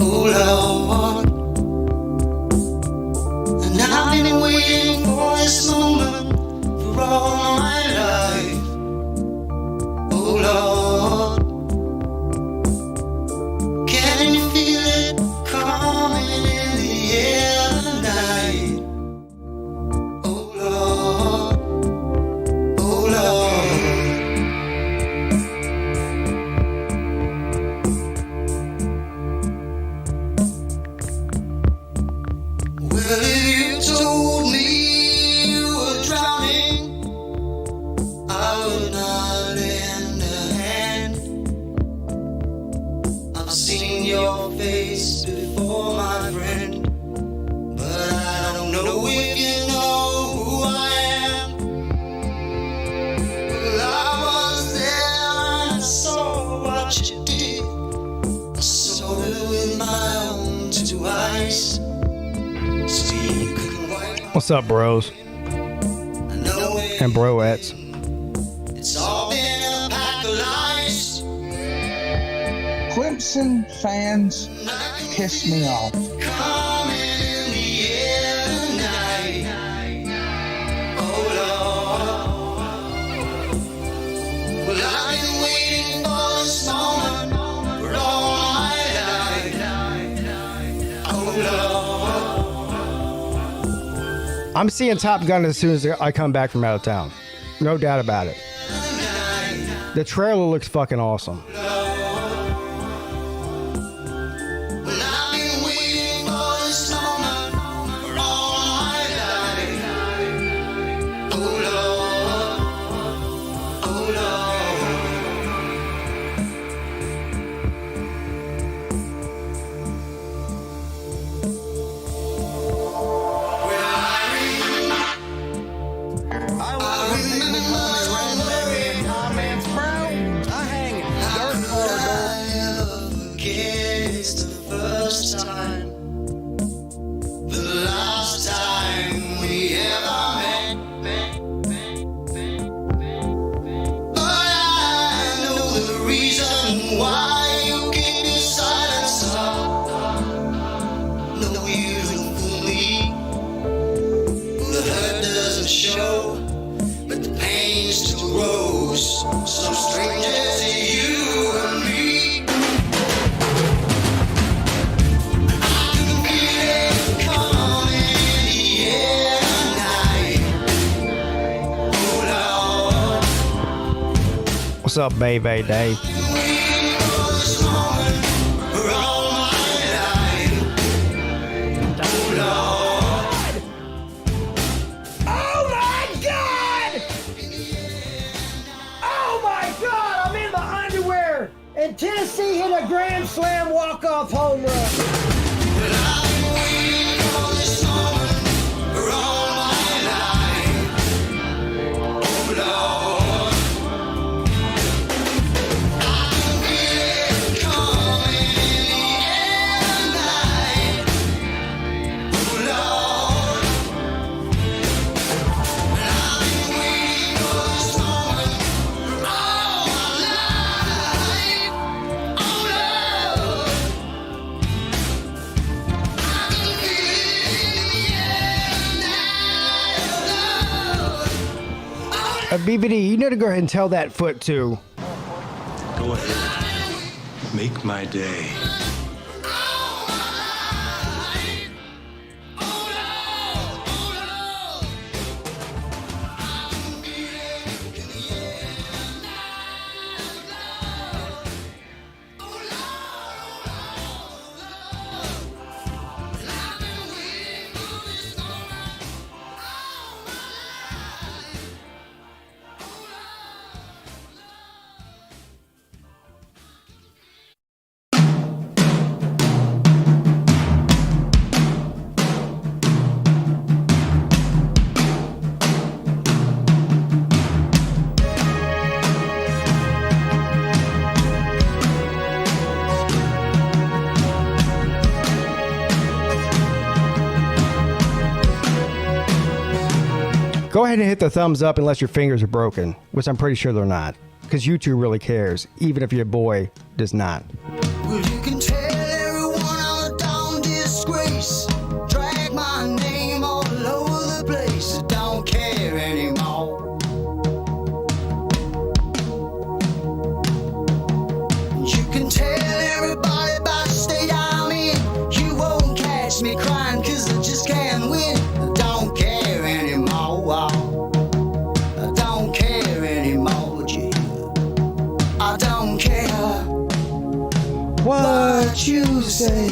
Oh Lord, and I've been waiting for this moment for all my life. Oh Lord, can you feel it coming in the air tonight? Oh Lord, oh Lord. Well, if you told me you were drowning, I would not lend a hand. I've seen your face before, my friend, but I don't know if you know who I am. Well, I was there and I saw what you did. I saw it with my own two eyes. See, you couldn't wipe. What's up, bros I know it. and broettes? It's all been a pack of lies. Clemson fans piss me off. Coming in the air tonight. Oh Lord. Well, I've been waiting for this moment for all my life. Oh Lord. I'm seeing Top Gun as soon as I come back from out of town. No doubt about it. The trailer looks fucking awesome. Well, I've been waiting for this moment for all my life. Oh Lord. Oh Lord. Well, I remember it's the first time, the last time we ever met. But I know the reason why you keep your silence up. No, you don't fool me. The hurt doesn't show, but the pain still grows. Some strangers to you and me. What's up, baby Dave? And Tennessee hit a grand slam walk-off home run. BBD, you need to go ahead and tell that foot to. Go ahead. Make my day. Go ahead and hit the thumbs up unless your fingers are broken, which I'm pretty sure they're not, because YouTube really cares, even if your boy does not. Well, you can tell everyone you say.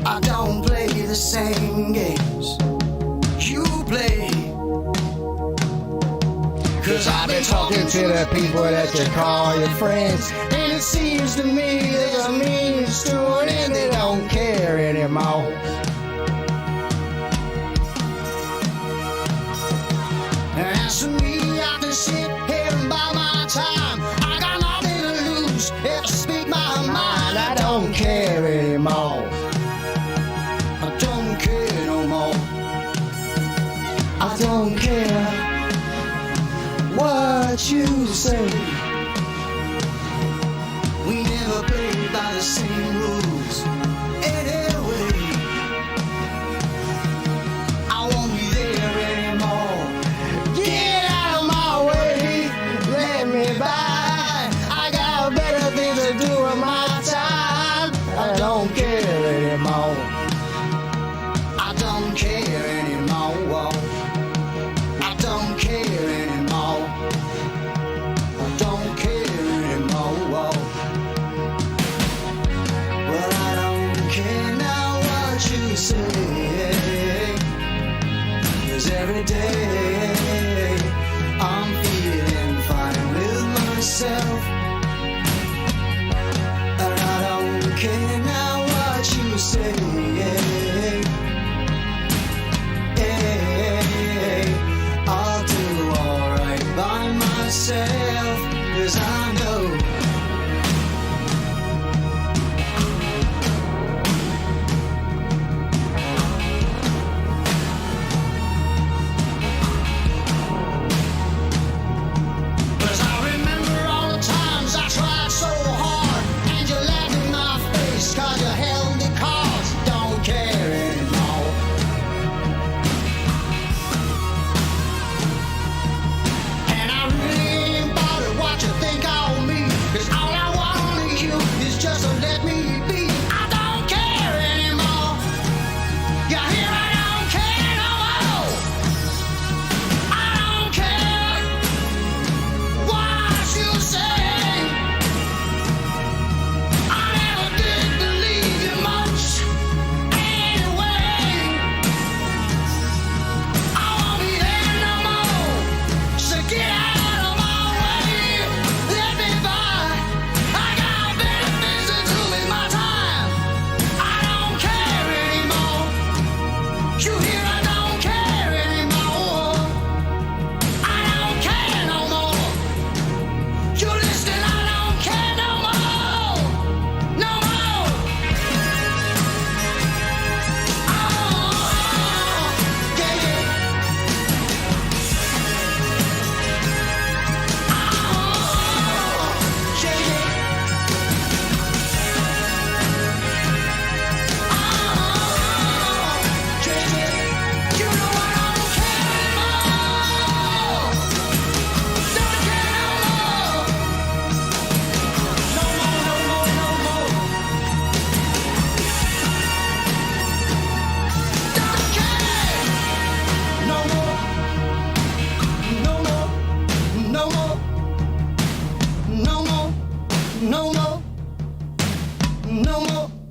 I don't play the same games you play. 'Cause I've been talking to the people that you call your friends, and it seems to me there's a means to it and they don't care anymore. And as for me, I can sit here and buy my time. I got nothing to lose if I speak my mind. I don't care anymore. I don't care no more. I don't care what you say. We never played by the same rules anyway. I won't be there anymore. Get out of my way, let me by. I got better things to do with my time. I don't care anymore. I don't care anymore. I don't care anymore. I don't care anymore. Well, I don't care now what you say. 'Cause every day I'm feeling fine with myself. And I don't care now what you say. I'll do alright by myself, 'cause I know. Cause I remember all the times I tried so hard and you laughed in my face 'cause you held the cards. Don't care anymore. And I really ain't bothered what you think of me, 'cause all I want of you is just to let me be. I don't care anymore. You hear, I don't care no more. I don't care what you say. I never did believe you much anyway. I won't be there no more. So get out of my way. Let me by. I got better things to do with my time. I don't care anymore. You hear, I don't care anymore. I don't care no more. You listen, I don't care no more. No more. Oh, yeah, yeah. Oh, yeah, yeah. Oh, yeah, yeah. You know I don't care anymore. Don't care no more. No more, no more, no more. Don't care. No more. No more. No more. No more. No more. No more.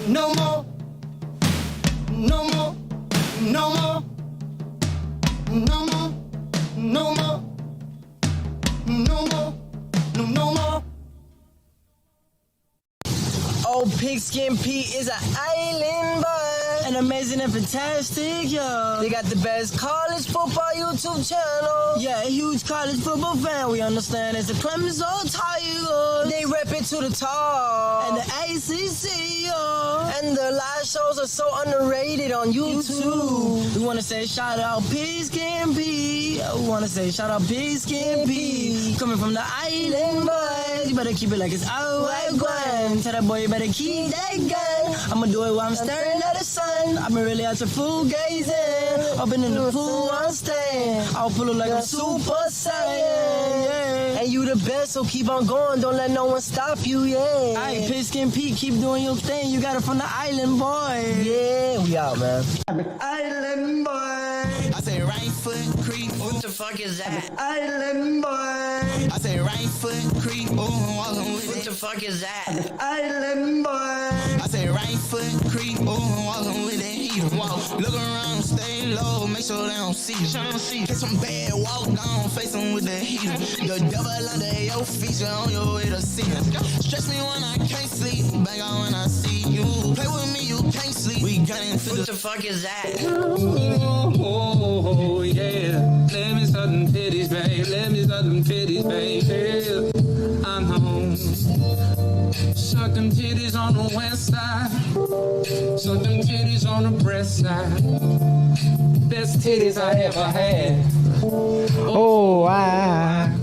No more. No more. No more. No more. No more. No more. No more. Oh, PigskinPeete is an island boy, and amazing and fantastic, yo. They got the best college football YouTube channel. Yeah, a huge college football fan, we understand. It's the Clemson Tigers. They rep it to the top. And the ACC, yo. And the live shows are so underrated on YouTube. We want to say shout out PigskinPeete. We want to say shout out PigskinPeete. Coming from the island boys. You better keep it like it's alright, Gwen. Tell that boy you better keep that gun. I'ma do it while I'm staring at the sun. I've been really out to fool gazing. Up in the pool I'm staying. I'll pull it like a super saiyan. Yeah. And you the best, so keep on going. Don't let no one stop you, yeah. Alright, PigskinPeete, keep doing your thing. You got it from the island boy. Yeah, we out, man. Island boy. I say right foot creep. What the fuck is that? Island boy. I say right foot creep. Ooh, I'm walking with What it. the fuck is that? Island boy. I say right foot creep. Ooh, I'm walking with it. Walk, look around, stay low, make sure they don't see you. Catch some bad, walk down, face them with the heat. The devil under your feet, you're on your way to see him. Stretch me when I can't sleep, bang on when I see you. Play with me, you can't sleep. We got into What the fuck is that? Oh, yeah. Let me suck them titties, babe. Let me suck them titties, babe. Yeah. I'm home. Suck them titties on the west side. Suck them titties on the breast side. Best titties I ever had. Oh, I.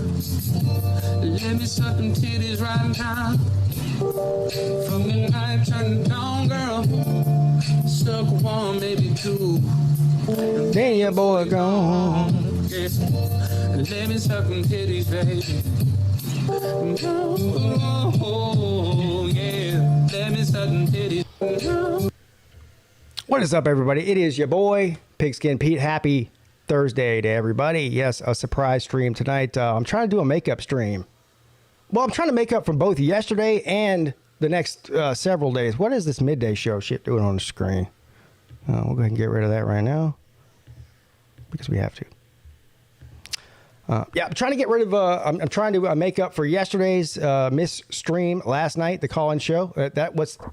Let me suck them titties right now. From the night turn down, girl. Suck one, maybe two. Then your boy gone. Yeah. Let me suck them titties, baby. Oh, yeah. Let me suck them titties. What is up, everybody? It is your boy, Pigskin Pete. Happy Thursday to everybody. Yes, a surprise stream tonight. I'm trying to do a makeup stream. Well, I'm trying to make up for both yesterday and the next several days. What is this midday show shit doing on the screen? We'll go ahead and get rid of that right now because we have to. Yeah, I'm trying to get rid of. I'm trying to make up for yesterday's miss stream last night, the call-in show.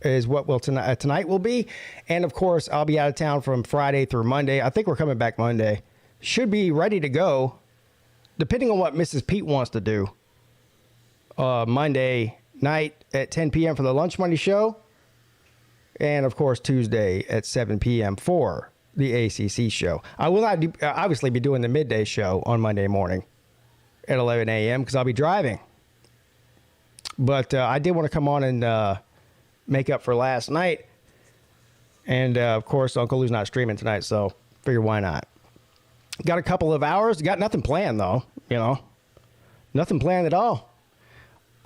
Is what will tonight will be, and of course I'll be out of town from Friday through Monday. I think we're coming back Monday. Should be ready to go, depending on what Mrs. Pete wants to do. Monday night at 10 p.m. for the Lunch Money Show, and of course Tuesday at 7 p.m. for the ACC show. I will not obviously be doing the midday show on Monday morning at 11 a.m. because I'll be driving. But I did want to come on and make up for last night. And of course, Uncle Lou's not streaming tonight, so figure why not. Got a couple of hours. Got nothing planned though, nothing planned at all.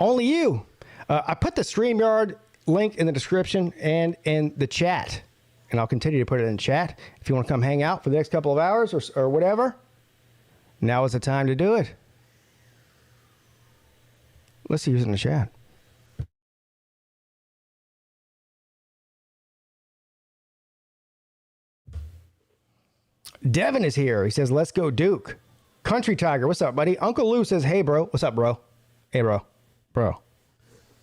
Only you. I put the StreamYard link in the description and in the chat. And I'll continue to put it in chat. If you want to come hang out for the next couple of hours or whatever, now is the time to do it. Let's see who's in the chat. Devin is here. He says, let's go Duke. Country Tiger, what's up, buddy? Uncle Lou says, hey, bro. What's up, bro? Hey, bro. Bro.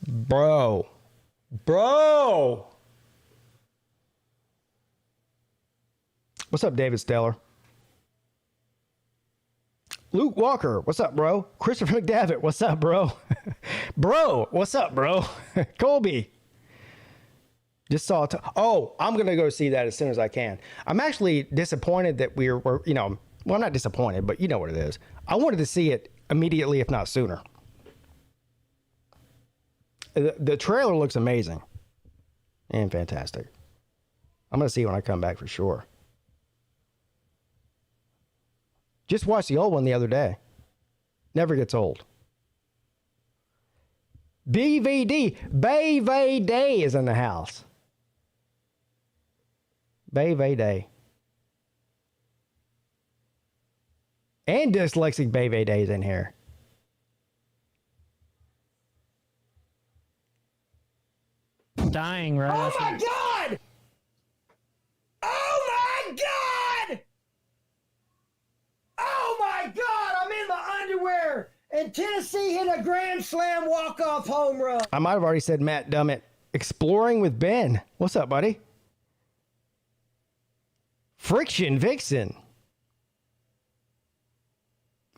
Bro. Bro. What's up, David Stellar? Luke Walker, what's up, bro? Christopher McDavitt, what's up, bro? Bro, what's up, bro? Colby. Just saw it. Oh, I'm going to go see that as soon as I can. I'm actually disappointed that we're well, I'm not disappointed, but you know what it is. I wanted to see it immediately, if not sooner. The trailer looks amazing and fantastic. I'm going to see it when I come back for sure. Just watched the old one the other day. Never gets old. BVD. BVD is in the house. BVD. And Dyslexic BVD is in here. Dying right Oh after. my God! Oh my God! Oh my God! I'm in my underwear, and Tennessee hit a grand slam walk-off home run. I might have already said Matt Dummett. Exploring with Ben. What's up, buddy? Friction Vixen.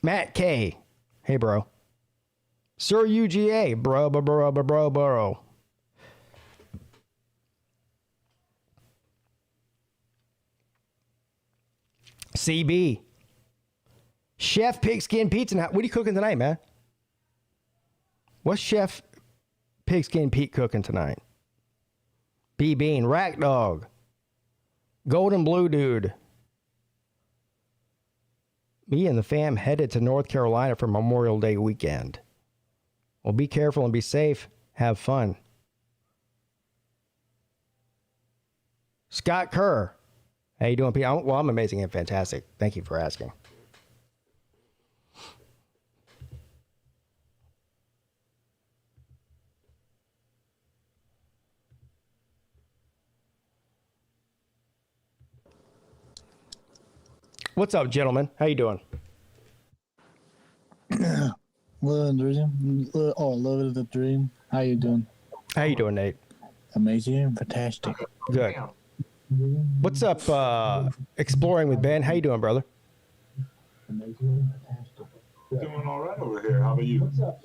Matt K. Hey, bro. Sir UGA. Bro. CB. Chef Pigskin Pete tonight. What are you cooking tonight, man? What's Chef Pigskin Pete cooking tonight? B Bean, Rack Dog, Golden Blue Dude. Me and the fam headed to North Carolina for Memorial Day weekend. Well, be careful and be safe. Have fun. Scott Kerr. How you doing, Pete? I'm amazing and fantastic. Thank you for asking. What's up, gentlemen? How you doing? Living the dream. Living the dream. How you doing? How you doing, Nate? Amazing and fantastic. Good. What's up, Exploring with Ben? How you doing, brother? Amazing and fantastic. Doing all right over here. How about you? What's up,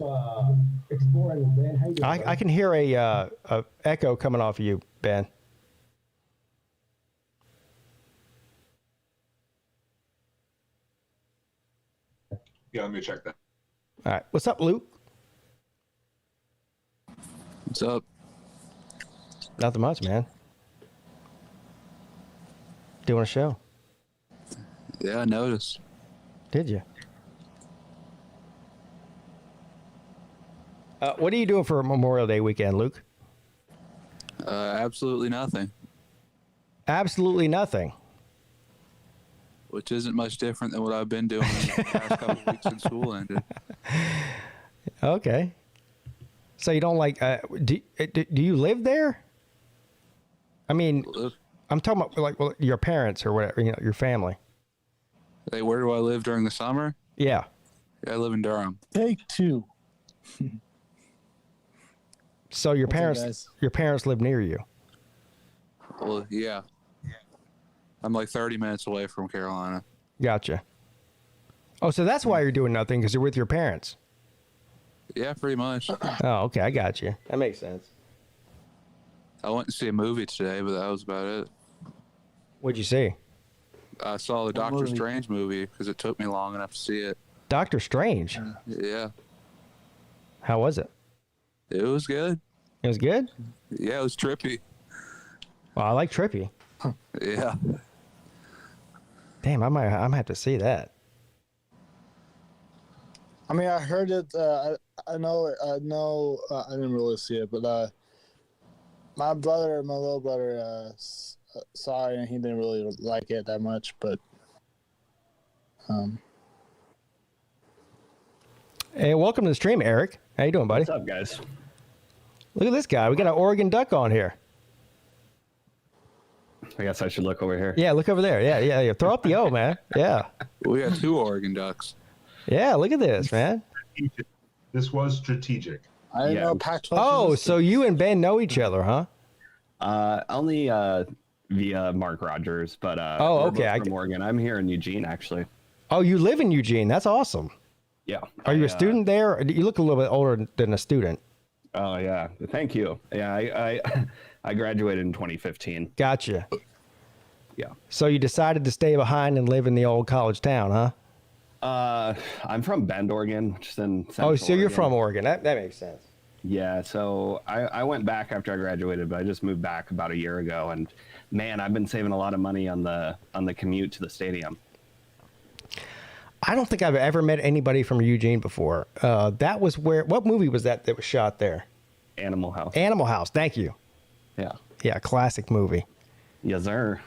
Exploring with Ben? How you doing? I can hear a echo coming off of you, Ben. Yeah, let me check that. All right. What's up, Luke? What's up? Nothing much, man. Doing a show. Yeah, I noticed. Did you? What are you doing for Memorial Day weekend, Luke? Absolutely nothing, Absolutely nothing. which isn't much different than what I've been doing the past couple of weeks since school ended. Okay. So you don't like? Do you live there? I mean, I'm talking about like your parents or whatever. You know, your family. Hey, where do I live during the summer? Yeah. Yeah, I live in Durham. Take two. So your What's up, parents, guys? your parents live near you. Well, yeah. I'm like 30 minutes away from Carolina. Gotcha. Oh, so that's why you're doing nothing, because you're with your parents. Yeah, pretty much. Oh, okay, I got you. That makes sense. I went to see a movie today, but that was about it. What'd you see? I saw the Doctor movie? Strange movie because it took me long enough to see it. Doctor Strange. Yeah, How was it? it was good. It was good. Yeah, it was trippy. Well, I like Trippy. Yeah. Damn, I might have to see that. I mean, I heard it. I know. I didn't really see it, but my little brother, saw it and he didn't really like it that much. But Hey, welcome to the stream, Eric. How you doing, buddy? What's up, guys? Look at this guy. We got an Oregon Duck on here. I guess I should look over here. Yeah, look over there. Yeah. Throw up the O, man. Yeah. We got 2 Oregon Ducks. Yeah, look at this, man. This was strategic. I didn't Yeah. know Pac-12. Oh, so you and Ben know each other, huh? Only via Mark Rogers, but Oh, we're okay, both from Oregon. I'm here in Eugene, actually. Oh, you live in Eugene. That's awesome. Yeah. Are you a student there? You look a little bit older than a student. Oh yeah. Thank you. Yeah, I graduated in 2015. Gotcha. Yeah. So you decided to stay behind and live in the old college town, huh? I'm from Bend, Oregon, which is in Central Oh, so you're Oregon. from Oregon. That makes sense. Yeah. So I went back after I graduated, but I just moved back about a year ago, and man, I've been saving a lot of money on the commute to the stadium. I don't think I've ever met anybody from Eugene before. That was what movie was that was shot there? Animal House. Animal House. Thank you. Yeah. Yeah, classic movie. Yes, sir.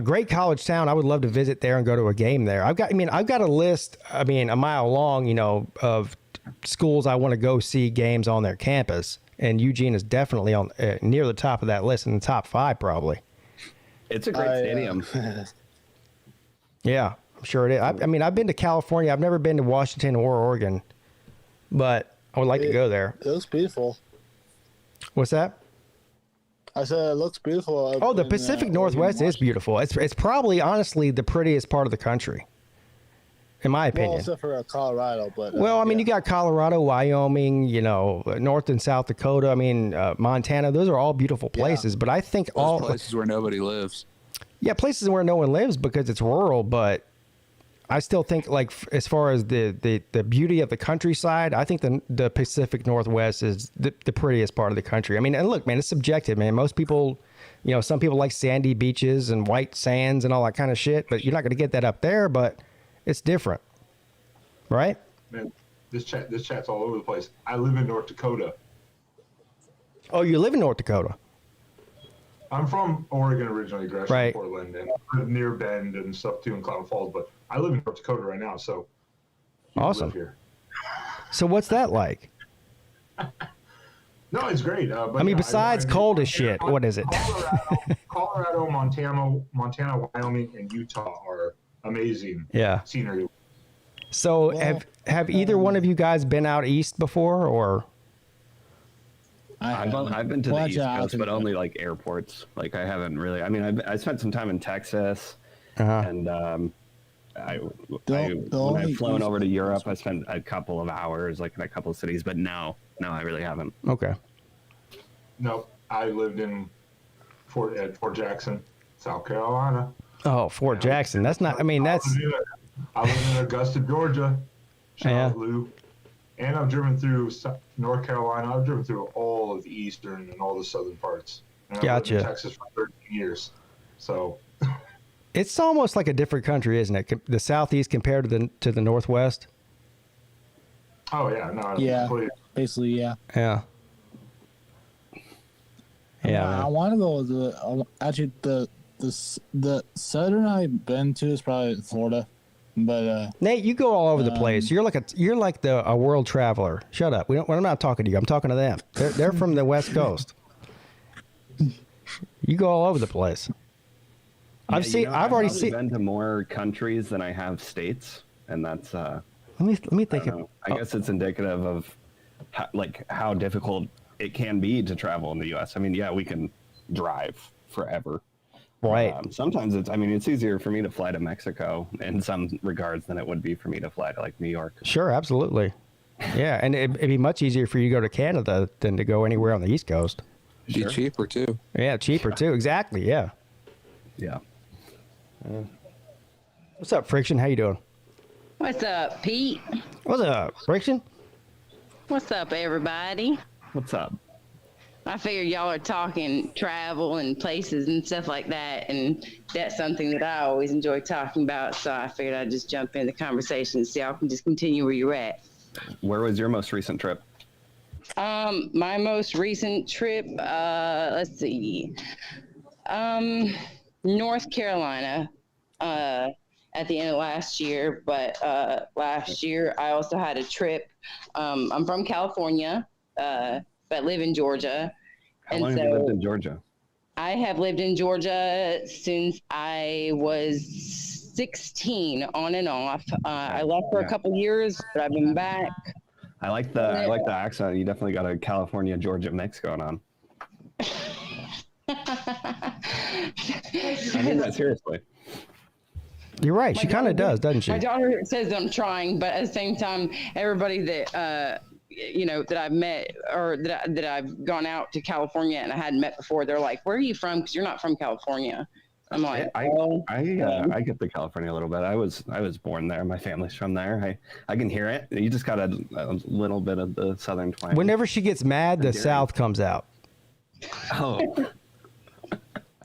Great college town. I would love to visit there and go to a game there. I've got a list, a mile long, of schools I want to go see games on their campus. And Eugene is definitely on near the top of that list, in the top 5 probably. It's a great stadium. Yeah, I'm sure it is. I've been to California. I've never been to Washington or Oregon, but I would like to go there. It looks beautiful. What's that? I said it looks beautiful. Oh, the Pacific Northwest is beautiful. It's probably, honestly, the prettiest part of the country, in my opinion. Well, except for Colorado, but You got Colorado, Wyoming, North and South Dakota. Montana. Those are all beautiful places. But I think Those places where nobody lives. Yeah, places where no one lives because it's rural. But I still think, like, as far as the beauty of the countryside, I think the Pacific Northwest is the prettiest part of the country. And look, man, it's subjective, man. Most people, some people like sandy beaches and white sands and all that kind of shit. But you're not going to get that up there. But it's different, right? Man, this chat's all over the place. I live in North Dakota. Oh, you live in North Dakota? I'm from Oregon originally, Gresham, Right. Portland, and I live near Bend and stuff too in Cloud Falls. But I live in North Dakota right now, so Awesome. live here. So what's that like? No, it's great. But I mean, yeah, besides cold as shit, what is it? Colorado, Montana, Wyoming, and Utah are amazing. Yeah. Scenery. So have either one of you guys been out east before, or? I've been to the Watch East out. Coast, but only like airports. Like I haven't really. I mean, I spent some time in Texas, Uh-huh. and when only I've flown East over to Europe, I spent a couple of hours, like in a couple of cities. But no, I really haven't. Okay. No, I lived in Fort Jackson, South Carolina. Oh, Fort Jackson. That's not. I mean, that's. I live in Augusta, Georgia. Shout Yeah. out Lou. And I've driven through North Carolina. I've driven through all of the eastern and all the southern parts. And I've lived Gotcha. in Texas for 13 years. So It's almost like a different country, isn't it? The southeast compared to the northwest. oh yeah, no, Yeah. completely. Basically, yeah. Yeah. Yeah. I man. want to go to actually the southern I've been to is probably Florida, but Nate, you go all over the place. You're like a world traveler. Shut up. I'm not talking to you. I'm talking to them. They're from the West Coast. You go all over the place. I've already seen. Been to more countries than I have states, and that's. Let me think. I guess it's indicative of how difficult it can be to travel in the U.S. I mean, yeah, we can drive forever. Right. Sometimes it's easier for me to fly to Mexico in some regards than it would be for me to fly to like New York. Sure, absolutely. Yeah, and it'd be much easier for you to go to Canada than to go anywhere on the East Coast. Be cheaper too. Yeah, cheaper too. Exactly. Yeah. Yeah. What's up, Friction? How you doing? What's up, Pete? What's up, Friction? What's up, everybody? What's up? I figured y'all are talking travel and places and stuff like that, and that's something that I always enjoy talking about, so I figured I'd just jump in the conversation so y'all can just continue where you're at. Where was your most recent trip? My most recent trip, let's see, North Carolina, at the end of last year, but last year I also had a trip. I'm from California, but live in Georgia. How long have you lived in Georgia? I have lived in Georgia since I was 16, on and off. I left for a couple years, but I've been back. I like the accent. You definitely got a California Georgia mix going on. I mean that seriously. You're right. She kind of does, doesn't she? My daughter says that I'm trying, but at the same time, everybody that that I've met or that I've gone out to California and I hadn't met before, they're like, "Where are you from? Because you're not from California." I'm like, I get the California a little bit. I was born there. My family's from there. I can hear it. You just got a little bit of the southern twang. Whenever she gets mad, the South comes out. Oh.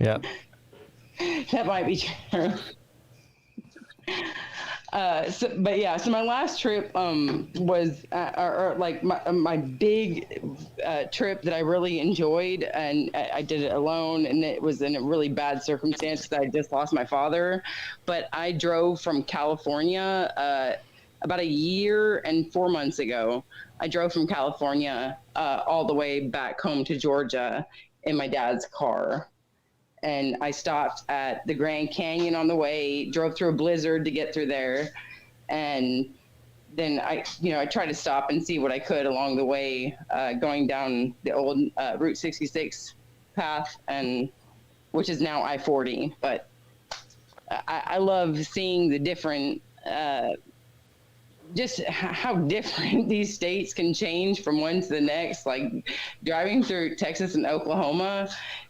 Yeah. that might be true. So my last trip was my big trip that I really enjoyed, and I did it alone, and it was in a really bad circumstance that I just lost my father. But I drove from California about a year and 4 months ago. I drove from California all the way back home to Georgia in my dad's car. And I stopped at the Grand Canyon on the way, drove through a blizzard to get through there. And then I tried to stop and see what I could along the way, going down the old Route 66 path, which is now I-40. But I love seeing the different, just how different these states can change from one to the next. Like driving through Texas and Oklahoma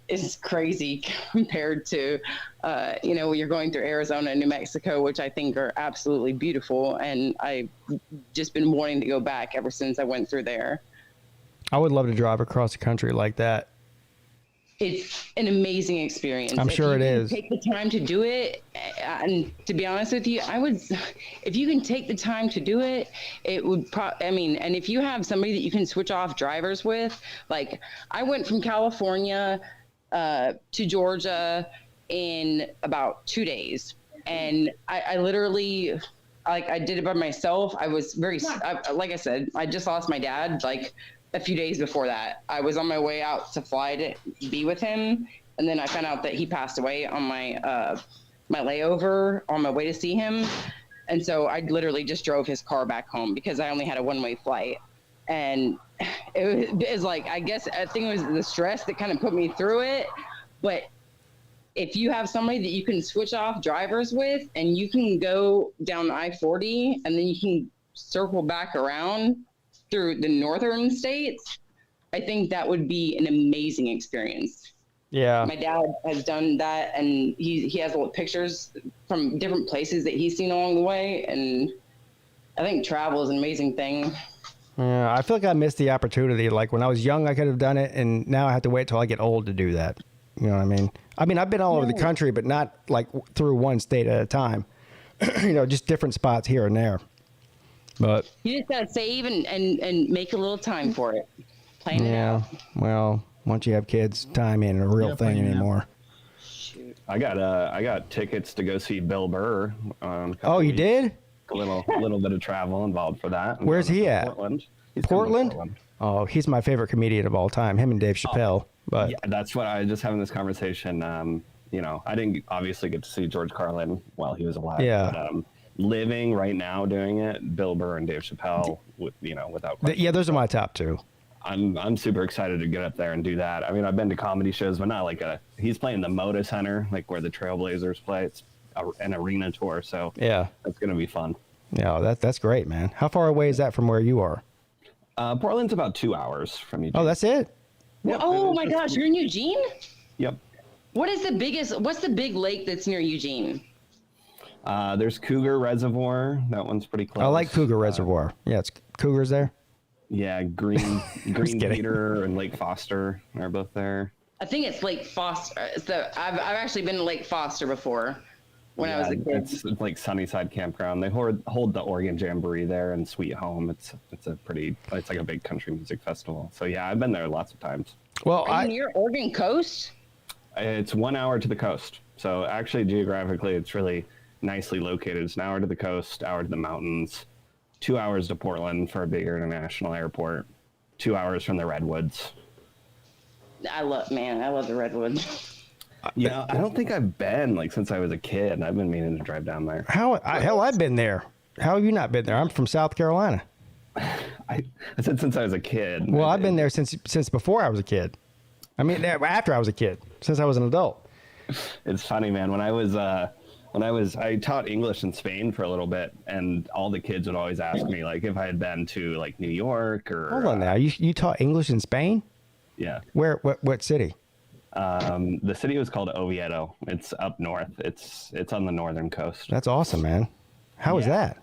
is crazy compared to, when you're going through Arizona and New Mexico, which I think are absolutely beautiful. And I've just been wanting to go back ever since I went through there. I would love to drive across the country like that. It's an amazing experience. I'm sure it is. Take the time to do it, and to be honest with you, if you can take the time to do it, it would and if you have somebody that you can switch off drivers with, like I went from California to Georgia in about 2 days. And I literally, like, I did it by myself. I was like I said, I just lost my dad like a few days before that. I was on my way out to fly to be with him. And then I found out that he passed away on my layover on my way to see him. And so I literally just drove his car back home because I only had a one-way flight. And it was like, I think it was the stress that kind of put me through it. But if you have somebody that you can switch off drivers with and you can go down I-40 and then you can circle back around through the northern states, I think that would be an amazing experience. Yeah. My dad has done that, and he has little pictures from different places that he's seen along the way, and I think travel is an amazing thing. Yeah, I feel like I missed the opportunity. Like when I was young, I could have done it, and now I have to wait till I get old to do that. You know what I mean? I've been all over the country, but not like through one state at a time. Just different spots here and there. But you just gotta save and make a little time for it. Plan it out. Well, once you have kids, time ain't a real thing anymore. Shoot. I got tickets to go see Bill Burr. Oh, you did? A little bit of travel involved for that. Where's he at? Portland. Portland? Oh, he's my favorite comedian of all time. Him and Dave Chappelle. But yeah, that's what I was just having this conversation. I didn't obviously get to see George Carlin while he was alive. Yeah. But, living right now doing it, Bill Burr and Dave Chappelle, without question. Yeah, those are my top two. I'm super excited to get up there and do that. I mean, I've been to comedy shows, but not like he's playing the Moda Center, like where the Trailblazers play. It's an arena tour, so yeah, that's gonna be fun. Yeah, that's great, man. How far away is that from where you are? Portland's about 2 hours from Eugene. Oh, that's it. Yep, oh my gosh, you're in Eugene? Yep. What's the big lake that's near Eugene? There's Cougar Reservoir. That one's pretty close. I like Cougar Reservoir. Yeah, it's Cougars there. Yeah, Green Peter and Lake Foster are both there. I think it's Lake Foster. So I've actually been to Lake Foster before when I was a kid. It's like Sunnyside Campground. They hold the Oregon Jamboree there and Sweet Home. It's like a big country music festival. So yeah, I've been there lots of times. Well, are you near Oregon coast? It's 1 hour to the coast. So actually, geographically, it's really nicely located. It's an hour to the coast, hour to the mountains, 2 hours to Portland for a bigger international airport, 2 hours from the Redwoods. I love the Redwoods. I don't think I've been since I was a kid. I've been meaning to drive down there. Hell, I've been there. How have you not been there? I'm from South Carolina. I said since I was a kid. Well, I've been there since before I was a kid. I mean, after I was a kid, since I was an adult. It's funny, man. When I taught English in Spain for a little bit, and all the kids would always ask me if I had been to New York or. Hold on now, you taught English in Spain? Yeah. Where? What city? The city was called Oviedo. It's up north. It's on the northern coast. That's awesome, man. How was that?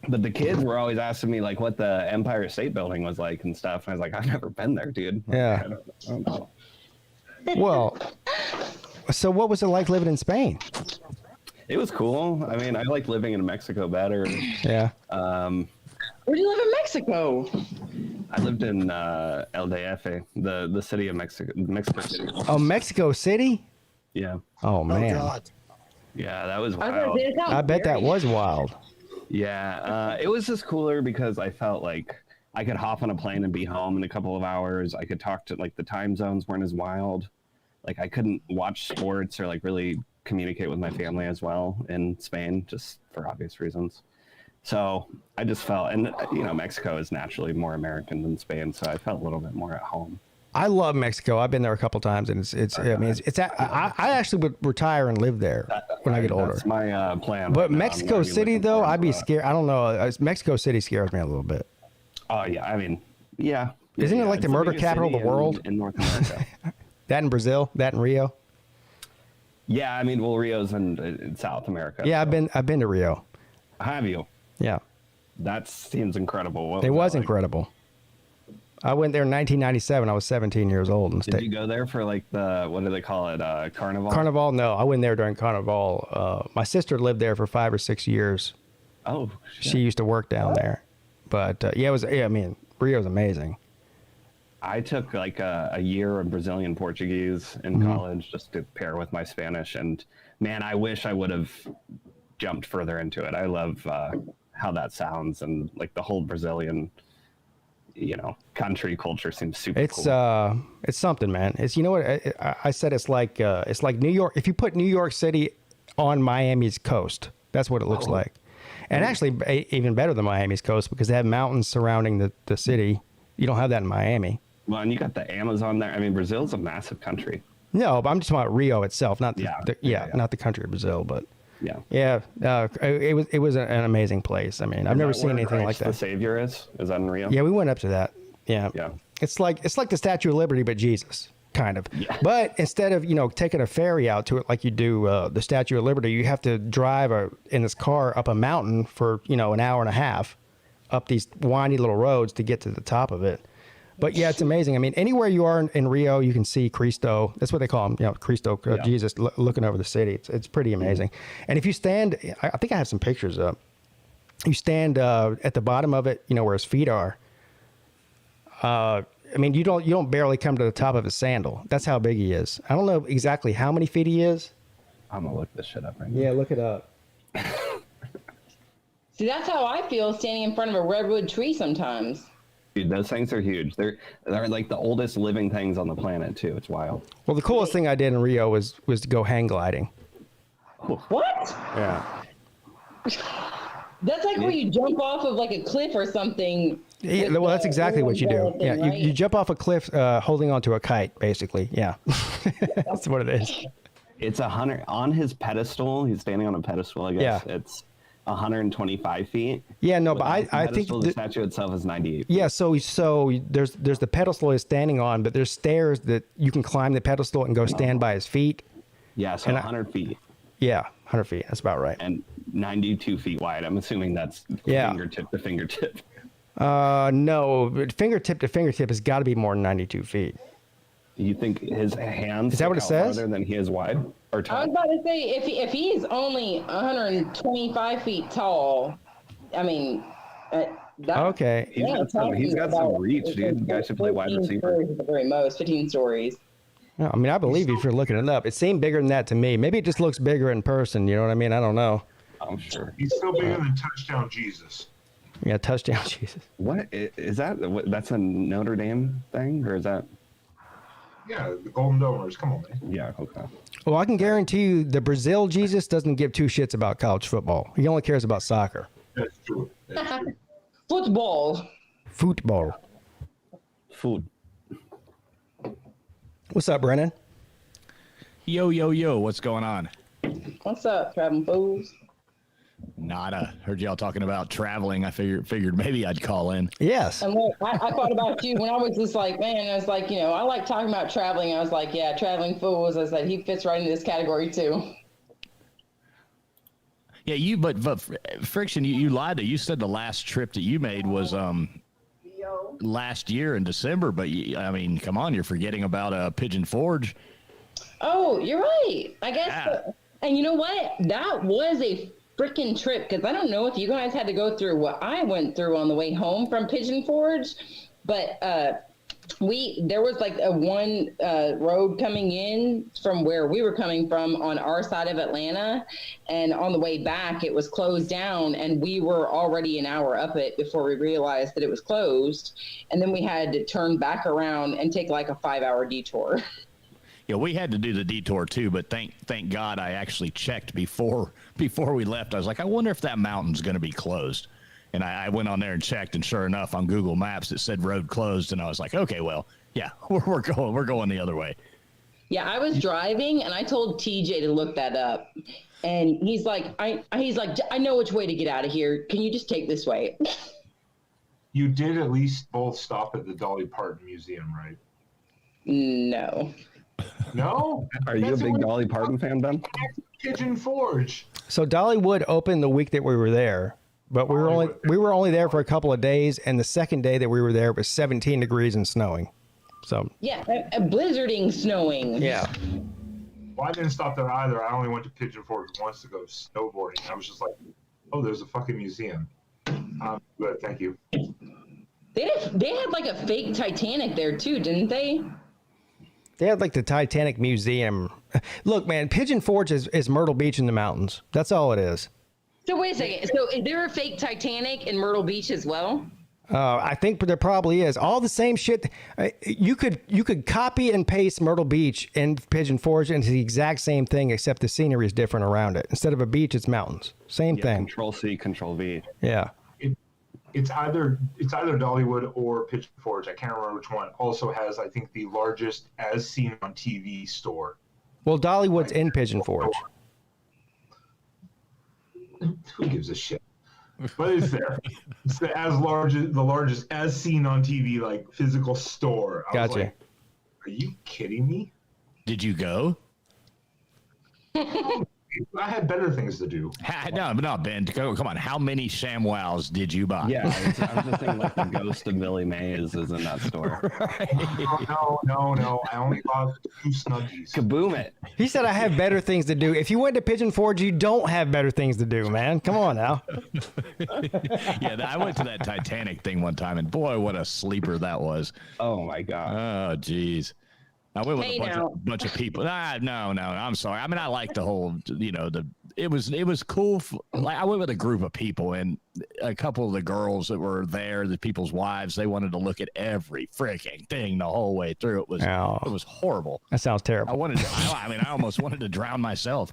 But the kids were always asking me what the Empire State Building was like and stuff. And I was like, I've never been there, dude. Yeah. I don't know. Well, so what was it like living in Spain? It was cool. I mean, I like living in Mexico better. Yeah. Where do you live in Mexico? I lived in El DF, the city of Mexico City. Oh, Mexico City? Yeah. Oh, man. Oh, God. Yeah, that was wild. I bet that was wild. Yeah, it was just cooler because I felt like I could hop on a plane and be home in a couple of hours. I could talk to the time zones weren't as wild. I couldn't watch sports or really communicate with my family as well in Spain, just for obvious reasons. So I just felt, and Mexico is naturally more American than Spain, so I felt a little bit more at home. I love Mexico. I've been there a couple times, and I actually would retire and live there when I get older. That's my plan. But Mexico City, though, I'd be scared. I don't know. Mexico City scares me a little bit. Oh yeah, I mean, yeah. Isn't it like the murder capital of the world in North America? That in Brazil, that in Rio. Yeah, I mean, Rio's in South America. Yeah, so. I've been to Rio. Have you? Yeah. That seems incredible. It was incredible. I went there in 1997. I was 17 years old. Did you go there for the, what do they call it, Carnival? Carnival? No, I went there during Carnival. My sister lived there for 5 or 6 years. Oh, shit. She used to work down there. But, Rio's amazing. I took like a year of Brazilian Portuguese in college just to pair with my Spanish. And man, I wish I would have jumped further into it. I love how that sounds, and like the whole Brazilian, country culture seems super cool. It's something, man. It's, you know what I said, it's like New York. If you put New York City on Miami's coast, that's what it looks like. And actually even better than Miami's coast, because they have mountains surrounding the city. You don't have that in Miami. Well, and you got the Amazon there. I mean, Brazil's a massive country. No, but I'm just talking about Rio itself, not Yeah. not the country of Brazil, but yeah. It was an amazing place. I mean, I've never seen anything like that. The Savior is that in Rio? Yeah, we went up to that. Yeah. It's like the Statue of Liberty, but Jesus, kind of. Yeah. But instead of taking a ferry out to it like you do the Statue of Liberty, you have to drive in this car up a mountain for an hour and a half, up these windy little roads to get to the top of it. But yeah, it's amazing. I mean, anywhere you are in Rio, you can see Cristo. That's what they call him, Cristo, Jesus, looking over the city. It's pretty amazing. And if you stand, I think I have some pictures up. You stand at the bottom of it, where his feet are. I mean, you don't barely come to the top of his sandal. That's how big he is. I don't know exactly how many feet he is. I'm gonna look this shit up right now. Yeah, look it up. See, that's how I feel standing in front of a redwood tree sometimes. Dude, those things are huge. They're like the oldest living things on the planet too. It's wild. Well, the coolest thing I did in Rio was to go hang gliding. What? Yeah. That's like where you jump off of like a cliff or something. Yeah, well, that's exactly what you do. Yeah, right? you jump off a cliff holding onto a kite, basically. Yeah. That's what it is. It's 100 on his pedestal. He's standing on a pedestal, I guess. Yeah. It's 125 feet. Yeah, no, but I think the statue itself is 98 feet. Yeah, so there's the pedestal he's standing on, but there's stairs that you can climb the pedestal and go stand by his feet. Yeah, so 100 feet. Yeah, 100 feet. That's about right. And 92 feet wide. I'm assuming that's fingertip to fingertip. No, but fingertip to fingertip has got to be more than 92 feet. You think his hands is that what it says? Farther than he is wide or tall? I was about to say if he's only 125 feet tall, I mean, okay. He's got some reach, dude. The guy should play wide receiver. At the very most, 15 stories. No, I mean, I believe you if you're looking it up. It seemed bigger than that to me. Maybe it just looks bigger in person. You know what I mean? I don't know. I'm sure. He's still bigger than Touchdown Jesus. Yeah, Touchdown Jesus. What is that? That's a Notre Dame thing, or is that? Yeah, the Golden Domers. Come on, man. Yeah, okay. Well, I can guarantee you the Brazil Jesus doesn't give two shits about college football. He only cares about soccer. That's true. Football. Food. What's up, Brennan? Yo, what's going on? What's up, traveling fools? Nada. Heard y'all talking about traveling. I figured maybe I'd call in. Yes. And look, I thought about you when I was just like, man, I was like, I like talking about traveling. I was like, yeah, traveling fools. I said, he fits right into this category too. Yeah, but Friction, you lied to. You said the last trip that you made was last year in December, but I mean, come on, you're forgetting about Pigeon Forge. Oh, you're right. I guess. Yeah. And you know what? That was a freaking trip, because I don't know if you guys had to go through what I went through on the way home from Pigeon Forge, but there was like a one road coming in from where we were coming from on our side of Atlanta, and on the way back it was closed down, and we were already an hour up it before we realized that it was closed, and then we had to turn back around and take like a 5-hour detour. Yeah, we had to do the detour too, but thank God I actually checked before we left. I was like, I wonder if that mountain's going to be closed. And I went on there and checked, and sure enough, on Google Maps it said road closed, and I was like, okay, well, yeah, we're going the other way. Yeah, I was driving, and I told TJ to look that up, and he's like, I know which way to get out of here. Can you just take this way? You did at least both stop at the Dolly Parton Museum, right? No. No? Are you a big Dolly Parton fan, Ben? Pigeon Forge. So Dollywood opened the week that we were there, but we were only there for a couple of days, and the second day that we were there was 17 degrees and snowing. So yeah, a blizzarding snowing. Yeah. Well, I didn't stop there either. I only went to Pigeon Forge once to go snowboarding. I was just like, oh, there's a fucking museum. Good, thank you. They had like a fake Titanic there too, didn't they? They had like the Titanic Museum. Look, man, Pigeon Forge is Myrtle Beach in the mountains. That's all it is. So wait a second. So is there a fake Titanic in Myrtle Beach as well? I think there probably is. All the same shit. You could copy and paste Myrtle Beach and Pigeon Forge into the exact same thing, except the scenery is different around it. Instead of a beach, it's mountains. Same thing. Control C, Control V. Yeah. It's either Dollywood or Pigeon Forge. I can't remember which one. Also has, I think, the largest as seen on TV store. Well, Dollywood's in Pigeon Forge. Who gives a shit? But it's there. It's the largest as seen on TV, like physical store. I was Gotcha. like, are you kidding me? Did you go? I had better things to do. No, Ben. Come on. How many ShamWows did you buy? Yeah, I was just thinking like the ghost of Millie Mays is in that store. No. I only bought 2 Snuggies. Kaboom it. He said I have better things to do. If you went to Pigeon Forge, you don't have better things to do, man. Come on now. Yeah, I went to that Titanic thing one time, and boy, what a sleeper that was. Oh my god. Oh, geez. I went with a bunch of people. No, I'm sorry. I mean, I like the whole, it was cool. Like, I went with a group of people, and a couple of the girls that were there, the people's wives, they wanted to look at every freaking thing the whole way through. It was horrible. That sounds terrible. I almost wanted to drown myself.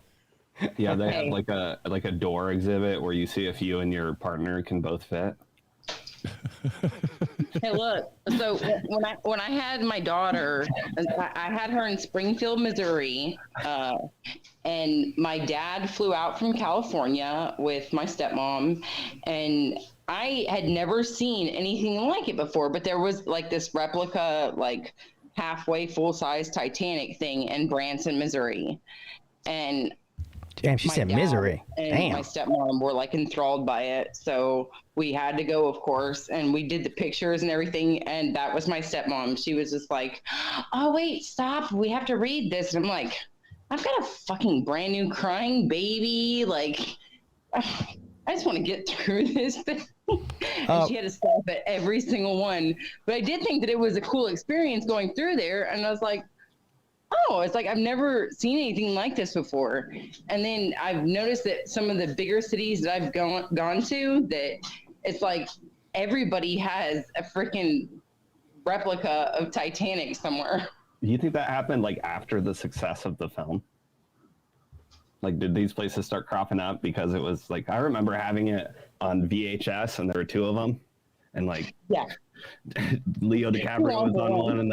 Yeah, they had like a door exhibit where you see if you and your partner can both fit. Hey, look. So when I had my daughter, I had her in Springfield, Missouri, and my dad flew out from California with my stepmom, and I had never seen anything like it before. But there was like this replica, like halfway full size Titanic thing in Branson, Missouri, and. Damn, she said misery. And Damn. my stepmom were like enthralled by it. So we had to go, of course. And we did the pictures and everything. And that was my stepmom. She was just like, oh, wait, stop. We have to read this. And I'm like, I've got a fucking brand new crying baby. Like, I just want to get through this thing. And she had to stop at every single one. But I did think that it was a cool experience going through there. And I was like, oh, it's like I've never seen anything like this before. And then I've noticed that some of the bigger cities that I've gone to, that it's like everybody has a freaking replica of Titanic somewhere. Do you think that happened like after the success of the film? Like, did these places start cropping up because it was like, I remember having it on VHS and there were 2 of them, and like, yeah. Leo DiCaprio was on one and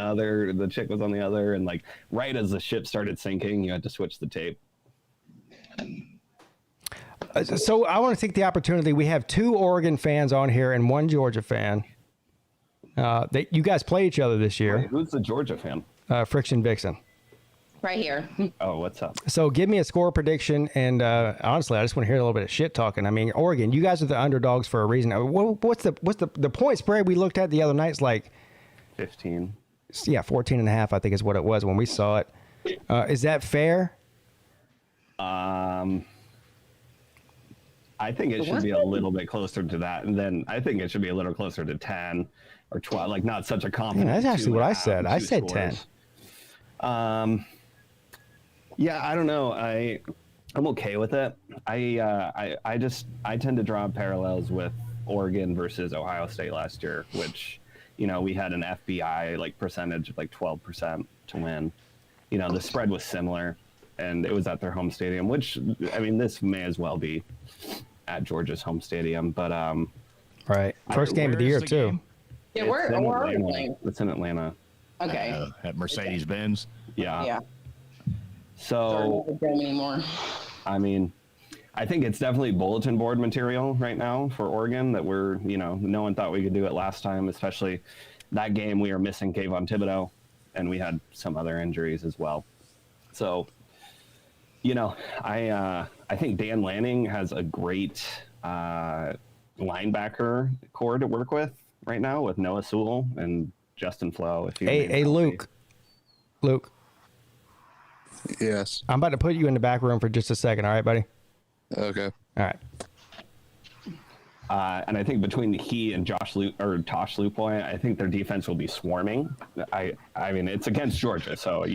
the chick was on the other, and like right as the ship started sinking, you had to switch the tape. So I want to take the opportunity. We have 2 Oregon fans on here and 1 Georgia fan. You guys play each other this year. Wait, who's the Georgia fan? Friction Vixen. Right here. Oh, what's up? So give me a score prediction, and honestly, I just want to hear a little bit of shit talking. I mean, Oregon, you guys are the underdogs for a reason. What's the point spread we looked at the other night? It's like 15. Yeah, 14.5, I think is what it was when we saw it. Is that fair? I think it should be a little bit closer to that, and then I think it should be a little closer to 10 or 12. Like, not such a confident. Yeah, that's actually what I 2.5, said. I said scores. 10. Yeah, I don't know. I'm okay with it. I tend to draw parallels with Oregon versus Ohio State last year, which, we had an FBI like percentage of like 12% to win. The spread was similar, and it was at their home stadium, which, I mean, this may as well be at Georgia's home stadium, but right, first game of the year too. Game? Yeah, where are we playing? It's in Atlanta. Okay. At Mercedes-Benz. Yeah. Yeah. So, anymore. I mean, I think it's definitely bulletin board material right now for Oregon that we're, no one thought we could do it last time, especially that game we were missing Kayvon Thibodeau, and we had some other injuries as well. So, I think Dan Lanning has a great linebacker core to work with right now with Noah Sewell and Justin Flo. Hey, Luke. Yes. I'm about to put you in the back room for just a second. All right, buddy? Okay. All right. And I think between he and Tosh Lupoy, I think their defense will be swarming. I mean, it's against Georgia, so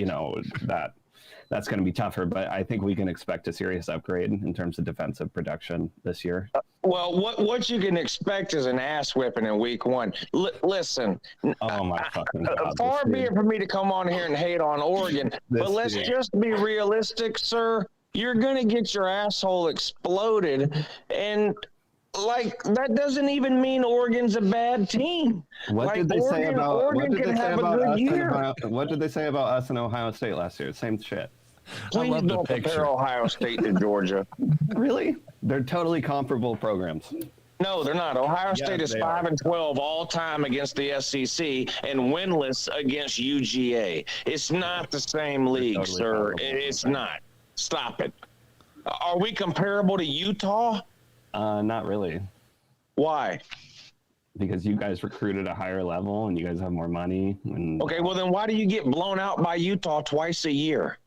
that's going to be tougher. But I think we can expect a serious upgrade in terms of defensive production this year. Well, what you can expect is an ass whipping in week one. Listen, oh my fucking God, far be it for me to come on here and hate on Oregon, but let's just be realistic, sir. You're going to get your asshole exploded, and like that doesn't even mean Oregon's a bad team. What did they say about us and Ohio State last year? Same shit. Please don't compare Ohio State to Georgia. Really? They're totally comparable programs. No, they're not. Ohio State is 5-12 all time against the SEC and winless against UGA. It's not the same league, totally sir. It's not. Stop it. Are we comparable to Utah? Not really. Why? Because you guys recruit at a higher level and you guys have more money. Okay, well then why do you get blown out by Utah twice a year?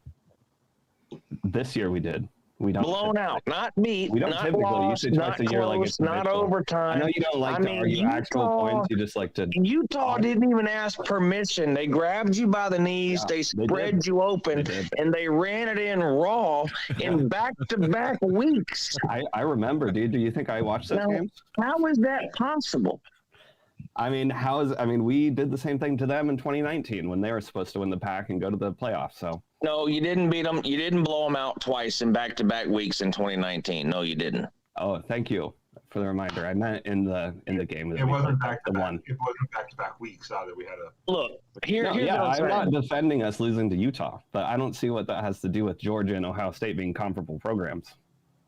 This year we did. We don't blown out, not beat. We don't not typically. Lost, Usually twice a year, like it's not overtime. I know you don't like to argue actual points. You just like to. Utah didn't even ask permission. They grabbed you by the knees. Yeah, they spread you open, and they ran it in raw in back-to-back weeks. I remember, dude. Do you think I watched those games? How is that possible? I mean, we did the same thing to them in 2019 when they were supposed to win the pack and go to the playoffs. So. No, you didn't beat them. You didn't blow them out twice in back-to-back weeks in 2019. No, you didn't. Oh, thank you for the reminder. I meant in the game. It wasn't back-to-back. It wasn't back-to-back weeks either. We had a look here. I'm not defending us losing to Utah, but I don't see what that has to do with Georgia and Ohio State being comparable programs.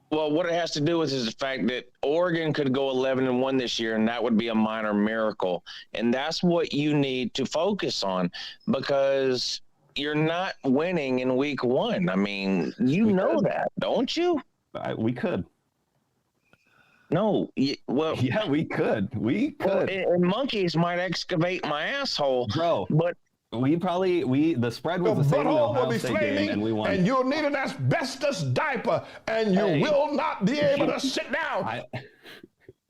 Well, what it has to do with is the fact that Oregon could go 11-1 this year, and that would be a minor miracle. And that's what you need to focus on, because you're not winning in week one. I mean, you know that, don't you? We could. No, yeah, we could. Well, and monkeys might excavate my asshole, bro. But the spread was the same in the Ohio State game, and we won. And you'll need an asbestos diaper, and you will not be able to sit down.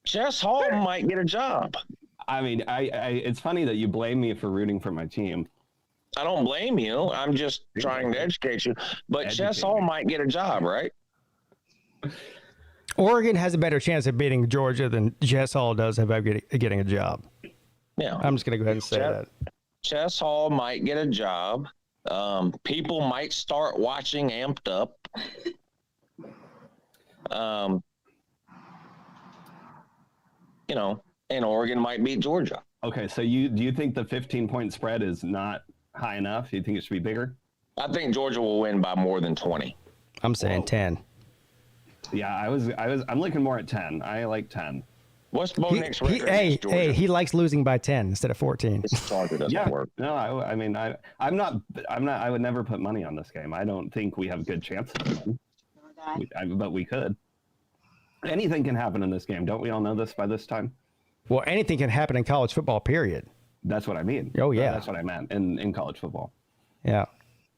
Chess Hall might get a job. I mean, it's funny that you blame me for rooting for my team. I don't blame you. I'm just trying to educate you. But Chess Hall might get a job, right? Oregon has a better chance of beating Georgia than Chess Hall does of getting a job. Yeah. I'm just going to go ahead and say that. Chess Hall might get a job. People might start watching Amped Up. And Oregon might beat Georgia. Okay, so do you think the 15-point spread is not high enough? You think it should be bigger? I think Georgia will win by more than 20. I'm saying 10. Yeah, I'm looking more at 10. I like 10. What's Bo Nick's record? He likes losing by 10 instead of 14. His target doesn't work. No, I would never put money on this game. I don't think we have good chances of winning. But we could. Anything can happen in this game. Don't we all know this by this time? Well, anything can happen in college football, period. That's what I mean. Oh, yeah. That's what I meant in college football. Yeah.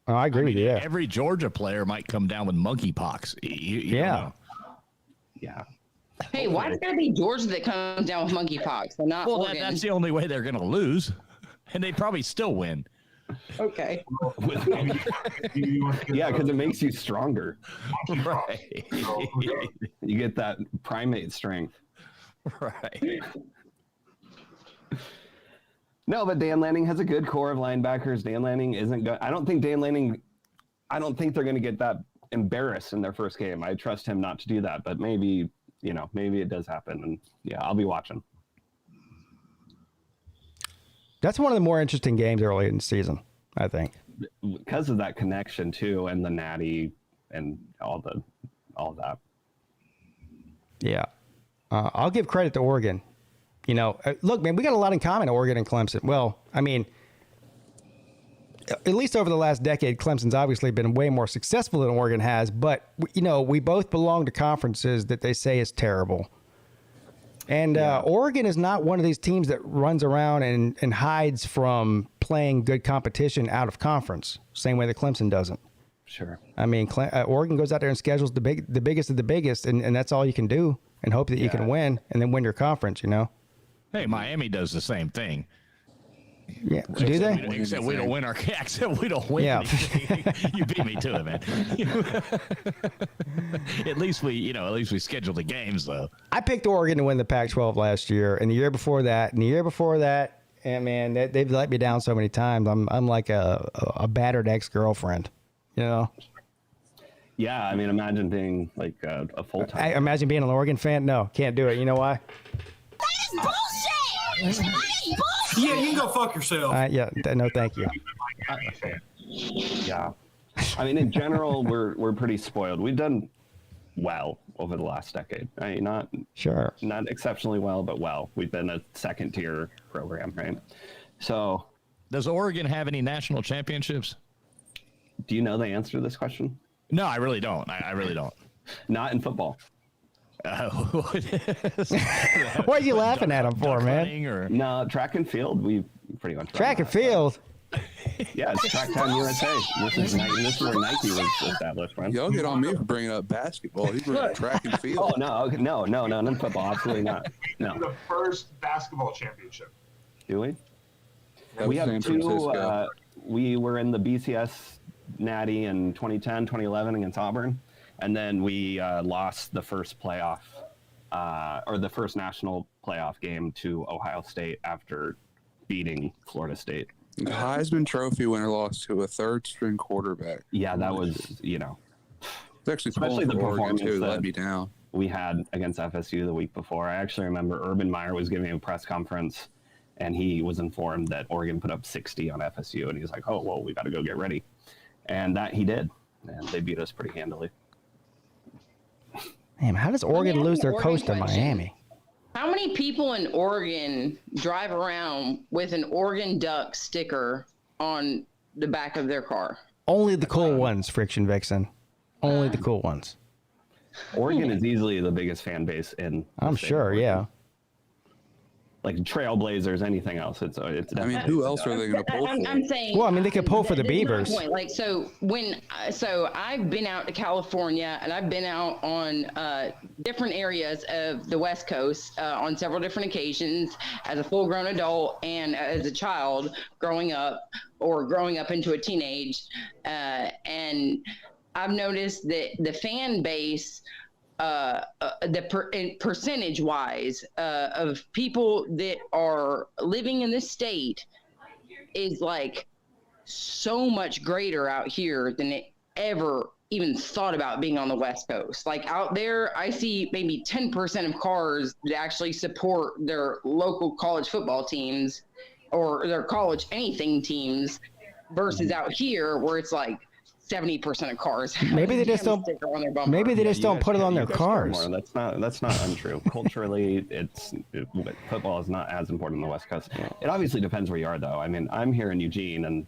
Oh, I agree with you. Yeah. Every Georgia player might come down with monkeypox. Yeah. Yeah. Hey, why is it going to be Georgia that comes down with monkeypox and not Oregon? That's the only way they're going to lose, and they probably still win. Okay. Yeah, because it makes you stronger. Right. You get that primate strength. Right. No, but Dan Lanning has a good core of linebackers. Dan Lanning isn't good. I don't think they're going to get that embarrassed in their first game. I trust him not to do that, but maybe it does happen. And yeah, I'll be watching. That's one of the more interesting games early in the season, I think. Because of that connection too, and the Natty and all that. Yeah. I'll give credit to Oregon. Look, man, we got a lot in common, Oregon and Clemson. Well, I mean, at least over the last decade, Clemson's obviously been way more successful than Oregon has. But, we both belong to conferences that they say is terrible. And Oregon is not one of these teams that runs around and hides from playing good competition out of conference, same way that Clemson doesn't. Sure. I mean, Oregon goes out there and schedules the biggest of the biggest, and that's all you can do and hope that you can win and then win your conference, you know? Hey, Miami does the same thing. Yeah, do they? Except we don't win our except we don't win. Yeah. You beat me to it, man. At least we scheduled the games though. I picked Oregon to win the Pac-12 last year, and the year before that, and man, they've let me down so many times. I'm like a battered ex-girlfriend, you know. Yeah, I mean, imagine being like a full-time. I imagine being an Oregon fan. No, can't do it. You know why? Yeah, you can go fuck yourself. No, thank you. Yeah, I mean, in general, we're pretty spoiled. We've done well over the last decade, right? Not exceptionally well, but well. We've been a second-tier program, right? So, does Oregon have any national championships? Do you know the answer to this question? No, I really don't. I really don't. Not in football. What are you laughing at him for, man? No, track and field. We pretty much track and field. Yeah, it's Track Time USA. This is where Nike was established, right? Y'all get on me for bringing up basketball. You bring up track and field. Oh no, okay, no, football. Absolutely not. No. The first basketball championship. Do we? We have San Francisco. We were in the BCS Natty in 2010, 2011 against Auburn. And then we lost the first playoff, or the first national playoff game to Ohio State after beating Florida State. The Heisman Trophy winner lost to a third-string quarterback. Yeah, that was, It's actually especially the performance too, that let me down. We had against FSU the week before. I actually remember Urban Meyer was giving a press conference, and he was informed that Oregon put up 60 on FSU, and he's like, "Oh, well, we got to go get ready," and that he did, and they beat us pretty handily. Damn, how does Oregon lose their coach to Miami? How many people in Oregon drive around with an Oregon Duck sticker on the back of their car? Only the cool ones, Friction Vixen. Only the cool ones. Oregon is easily the biggest fan base in. I'm sure, yeah. Like Trailblazers, anything else. It's. I mean, who else are they going to pull for? I'm saying. Well, I mean, they could pull for the that's my Beavers. point. Like, so I've been out to California and I've been out on different areas of the West Coast on several different occasions as a full-grown adult and as a child growing up into a teenage, and I've noticed that the fan base. Percentage wise of people that are living in this state is like so much greater out here than it ever even thought about being on the West Coast. Like out there, I see maybe 10% of cars that actually support their local college football teams or their college anything teams versus out here where it's like 70% of cars. Maybe they just don't. Maybe they just don't put it on their cars. That's not untrue. Culturally, football is not as important on the West Coast. It obviously depends where you are, though. I mean, I'm here in Eugene, and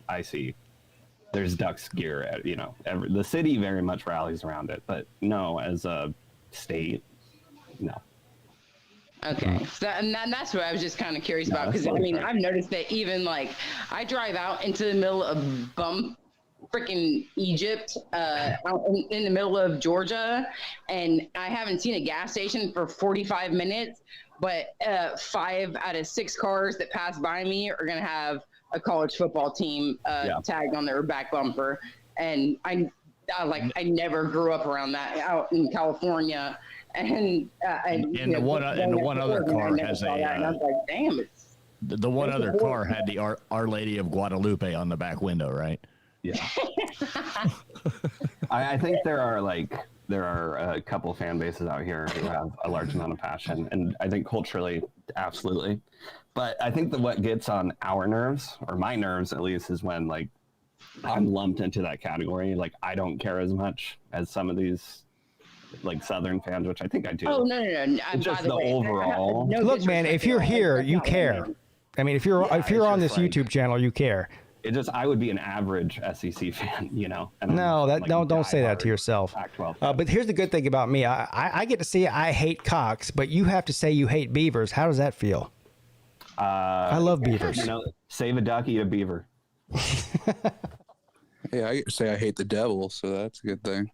I see there's Ducks gear. The city very much rallies around it, but no, as a state, no. Okay, so and that's what I was just kind of curious about because I've noticed that even like I drive out into the middle of freaking Egypt out in the middle of Georgia, and I haven't seen a gas station for 45 minutes, but 5 out of 6 cars that pass by me are going to have a college football team tagged on their back bumper. And I never grew up around that out in California. And the one other car has a, and I was like, damn, the one other car had the Our Lady of Guadalupe on the back window, right? Yeah. I think there are a couple fan bases out here who have a large amount of passion, and I think culturally, absolutely. But I think that what gets on our nerves, or my nerves at least, is when like I'm lumped into that category. Like I don't care as much as some of these like Southern fans, which I think I do. Oh no! It's just the overall. Look, man, if you're here, you care. I mean, if you're on this YouTube channel, you care. It just, I would be an average SEC fan, And don't say that to yourself. But here's the good thing about me. I get to say I hate Cox, but you have to say you hate Beavers. How does that feel? I love Beavers. Save a duck, eat a beaver. Yeah, I get to say I hate the devil, so that's a good thing.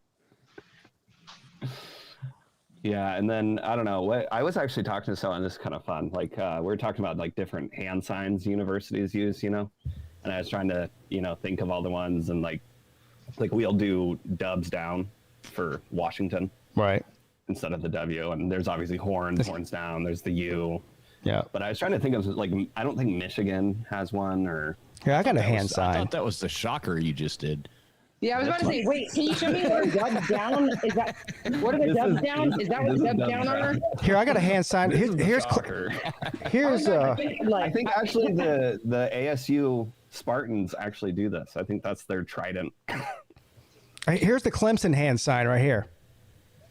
Yeah, and then I don't know. I was actually talking to someone. This is kind of fun. Like we were talking about like different hand signs universities use, and I was trying to think of all the ones, and like we'll do dubs down for Washington, right, instead of the W. And there's obviously horns down. There's the U. Yeah. But I was trying to think of like I don't think Michigan has one or. Yeah, I got a hand I sign. thought that was the shocker you just did. Yeah, I was about to say, wait, can you show me what a dubs down? Is that what are the dubs down? Is that what dubs down are? Here, I got a hand sign. Here's I think actually the ASU Spartans actually do this. I think that's their trident. Here's the Clemson hand sign right here.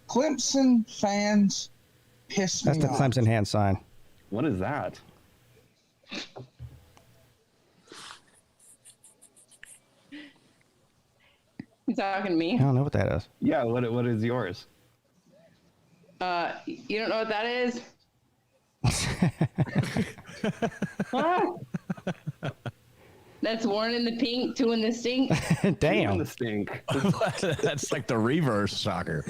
Clemson fans piss me off. That's the Clemson hand sign. What is that? You talking to me? I don't know what that is. Yeah, what is yours? You don't know what that is? Huh? That's one in the pink, two in the stink. Damn. Two in the stink. That's like the reverse soccer.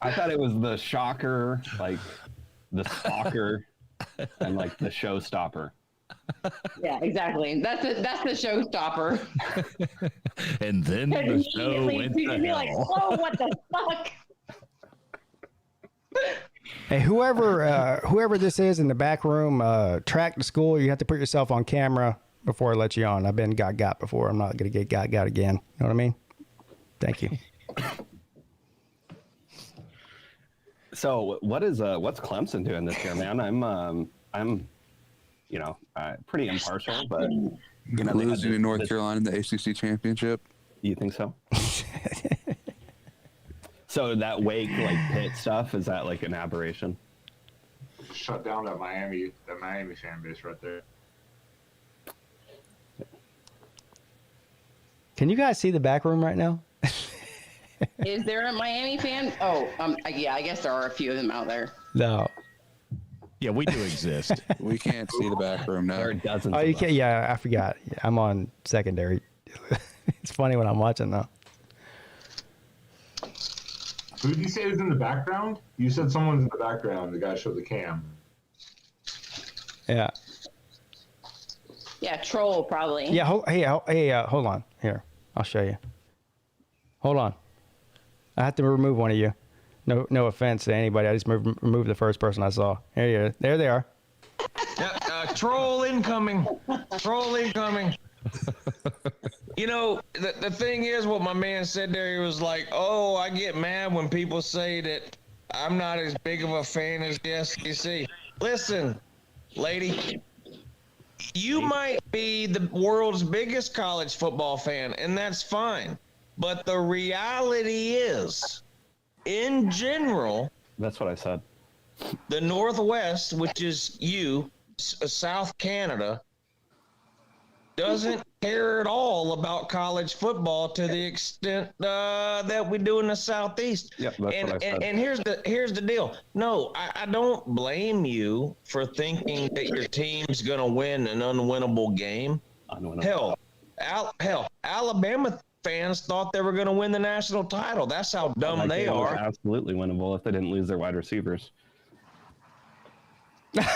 I thought it was the shocker, like the stalker, and like the showstopper. Yeah, exactly. That's the showstopper. And then the show went You'd to be like, hell. whoa, what the fuck? Hey, whoever this is in the back room, track to school. You have to put yourself on camera before I let you on. I've been got before. I'm not gonna get got again. You know what I mean? Thank you. So what's Clemson doing this year, man? I'm pretty impartial, but losing to North Carolina in the ACC championship. You think so? So that Wake Pitt stuff, is that like an aberration? Shut down that Miami fan base right there. Can you guys see the back room right now? Is there a Miami fan? Oh, yeah, I guess there are a few of them out there. No. Yeah, we do exist. We can't see the back room now. There are dozens. Oh, you can't. Yeah, I forgot. Yeah, I'm on secondary. It's funny when I'm watching though. Who did you say was in the background? You said someone's in the background. The guy showed the cam. Yeah. Yeah, troll probably. Yeah. Hold on. Here, I'll show you. Hold on. I have to remove one of you. No offense to anybody. I just removed the first person I saw. There they are. Troll incoming. Troll incoming. The thing is, what my man said there, he was like, oh, I get mad when people say that I'm not as big of a fan as the SEC. Listen, lady, you might be the world's biggest college football fan, and that's fine. But the reality is, in general, that's what I said. The Northwest, which is South Canada, doesn't care at all about college football to the extent that we do in the Southeast. Yep, that's what I said. And here's the deal. No, I don't blame you for thinking that your team's going to win an unwinnable game. Hell, Alabama fans thought they were going to win the national title. That's how dumb they are. Absolutely winnable if they didn't lose their wide receivers. I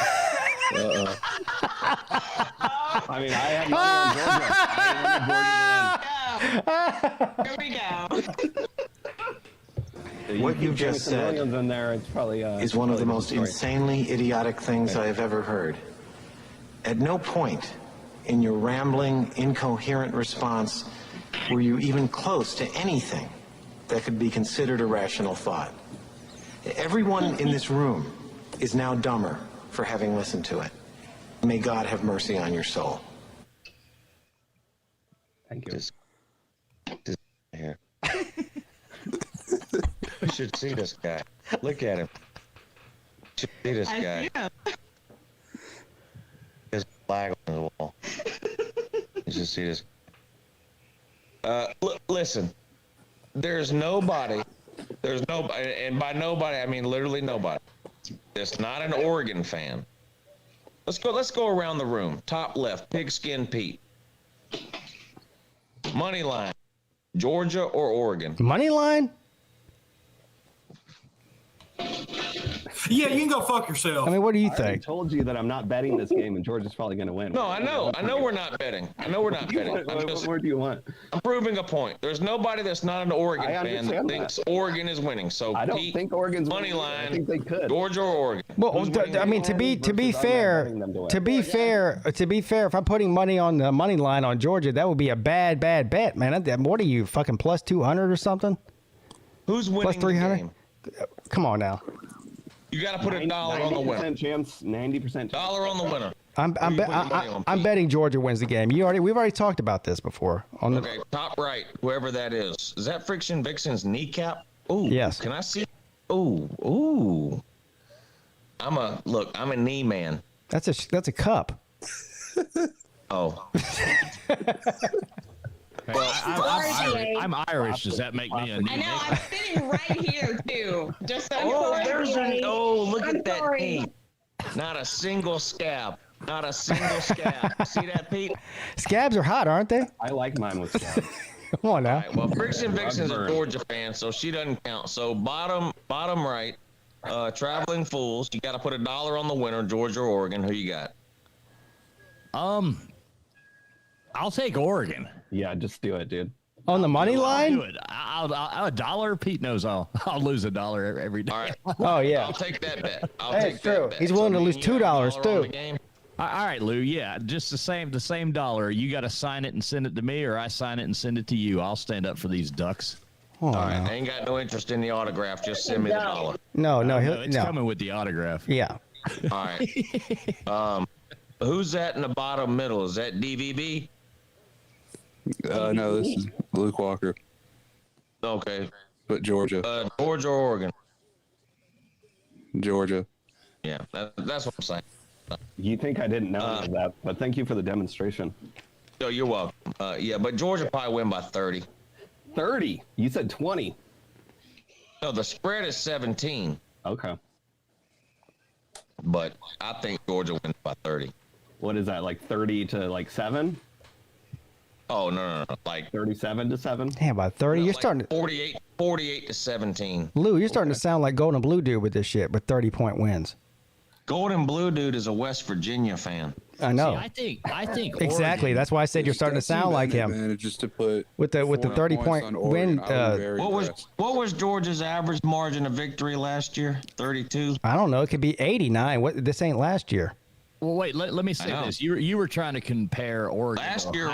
mean, I had money on Georgia. Here we go. What you've just said in there, it's probably, is one of the most insanely idiotic things I have ever heard. At no point in your rambling, incoherent response were you even close to anything that could be considered a rational thought. Everyone in this room is now dumber for having listened to it. May God have mercy on your soul. Thank you. Here. You should see this guy. Look at him. You should see this guy. His flag on the wall. You should see this. Listen, there's nobody, and by nobody I mean literally nobody, that's not an Oregon fan. Let's go around the room. Top left, Pigskin Pete. Money line, Georgia or Oregon? Money line? Yeah, you can go fuck yourself. I mean, what do you I already think? told you that I'm not betting this game, and Georgia's probably going to win. No, I know we're not betting. What do you want? I'm proving a point. There's nobody that's not an Oregon I fan that understand thinks Oregon is winning. So I don't Pete, think Oregon's money winning. line. I think they could. Georgia or Oregon? Well, I mean, to be fair, if I'm putting money on the money line on Georgia, that would be a bad bet, man. What are you, fucking plus 200 or something? Who's winning plus 300? the game? Come on now. You got to put $1 on the winner. 90% chance. 90% chance. Dollar on the winner. I'm betting Georgia wins the game. We've already talked about this before. Okay, top right, whoever that is. Is that Friction Vixen's kneecap? Ooh, yes. Can I see? Ooh. I'm a knee man. That's a cup. Oh. Well, I'm Irish. Does that make me a knee? I know. I'm sitting right here too. Just so Look at that knee. Not a single scab. Not a single scab. See that, Pete? Scabs are hot, aren't they? I like mine with scabs. Come on now. All right, well, Friction Vixen's a Georgia fan, so she doesn't count. So bottom right, Traveling Fools. You got to put $1 on the winner, Georgia or Oregon. Who you got? I'll take Oregon. Yeah, just do it, dude. On the money line? Do it. I'll $1. Pete knows I'll lose $1 every day. All right. Oh yeah. I'll take that bet. That's true. He's willing to lose $2 too. All right, Lou. Yeah, just the same dollar. You got to sign it and send it to me, or I sign it and send it to you. I'll stand up for these ducks. Oh, all right. I ain't got no interest in the autograph. Just send me the $1. No, it's coming with the autograph. Yeah. All right. Who's that in the bottom middle? Is that DVB? No, this is Luke Walker. Okay. But Georgia. Georgia or Oregon? Georgia. Yeah, that's what I'm saying. You think I didn't know that, but thank you for the demonstration. No, you're welcome. Yeah, but Georgia probably win by 30. 30? You said 20. No, the spread is 17. Okay. But I think Georgia wins by 30. What is that, like 30 to 7? Oh, no. Like 37 to 7? Damn, by 30? You're like starting to... 48 to 17. Lou, you're starting to sound like Golden Blue Dude with this shit, but 30-point wins. Golden Blue Dude is a West Virginia fan. I know. See, I think exactly. Oregon, that's why I said you're starting to sound like him. Just to put with the 30-point win. What was Georgia's average margin of victory last year? 32. I don't know. It could be 89. This ain't last year. Well, wait. Let me say this. You were trying to compare Oregon. Last year,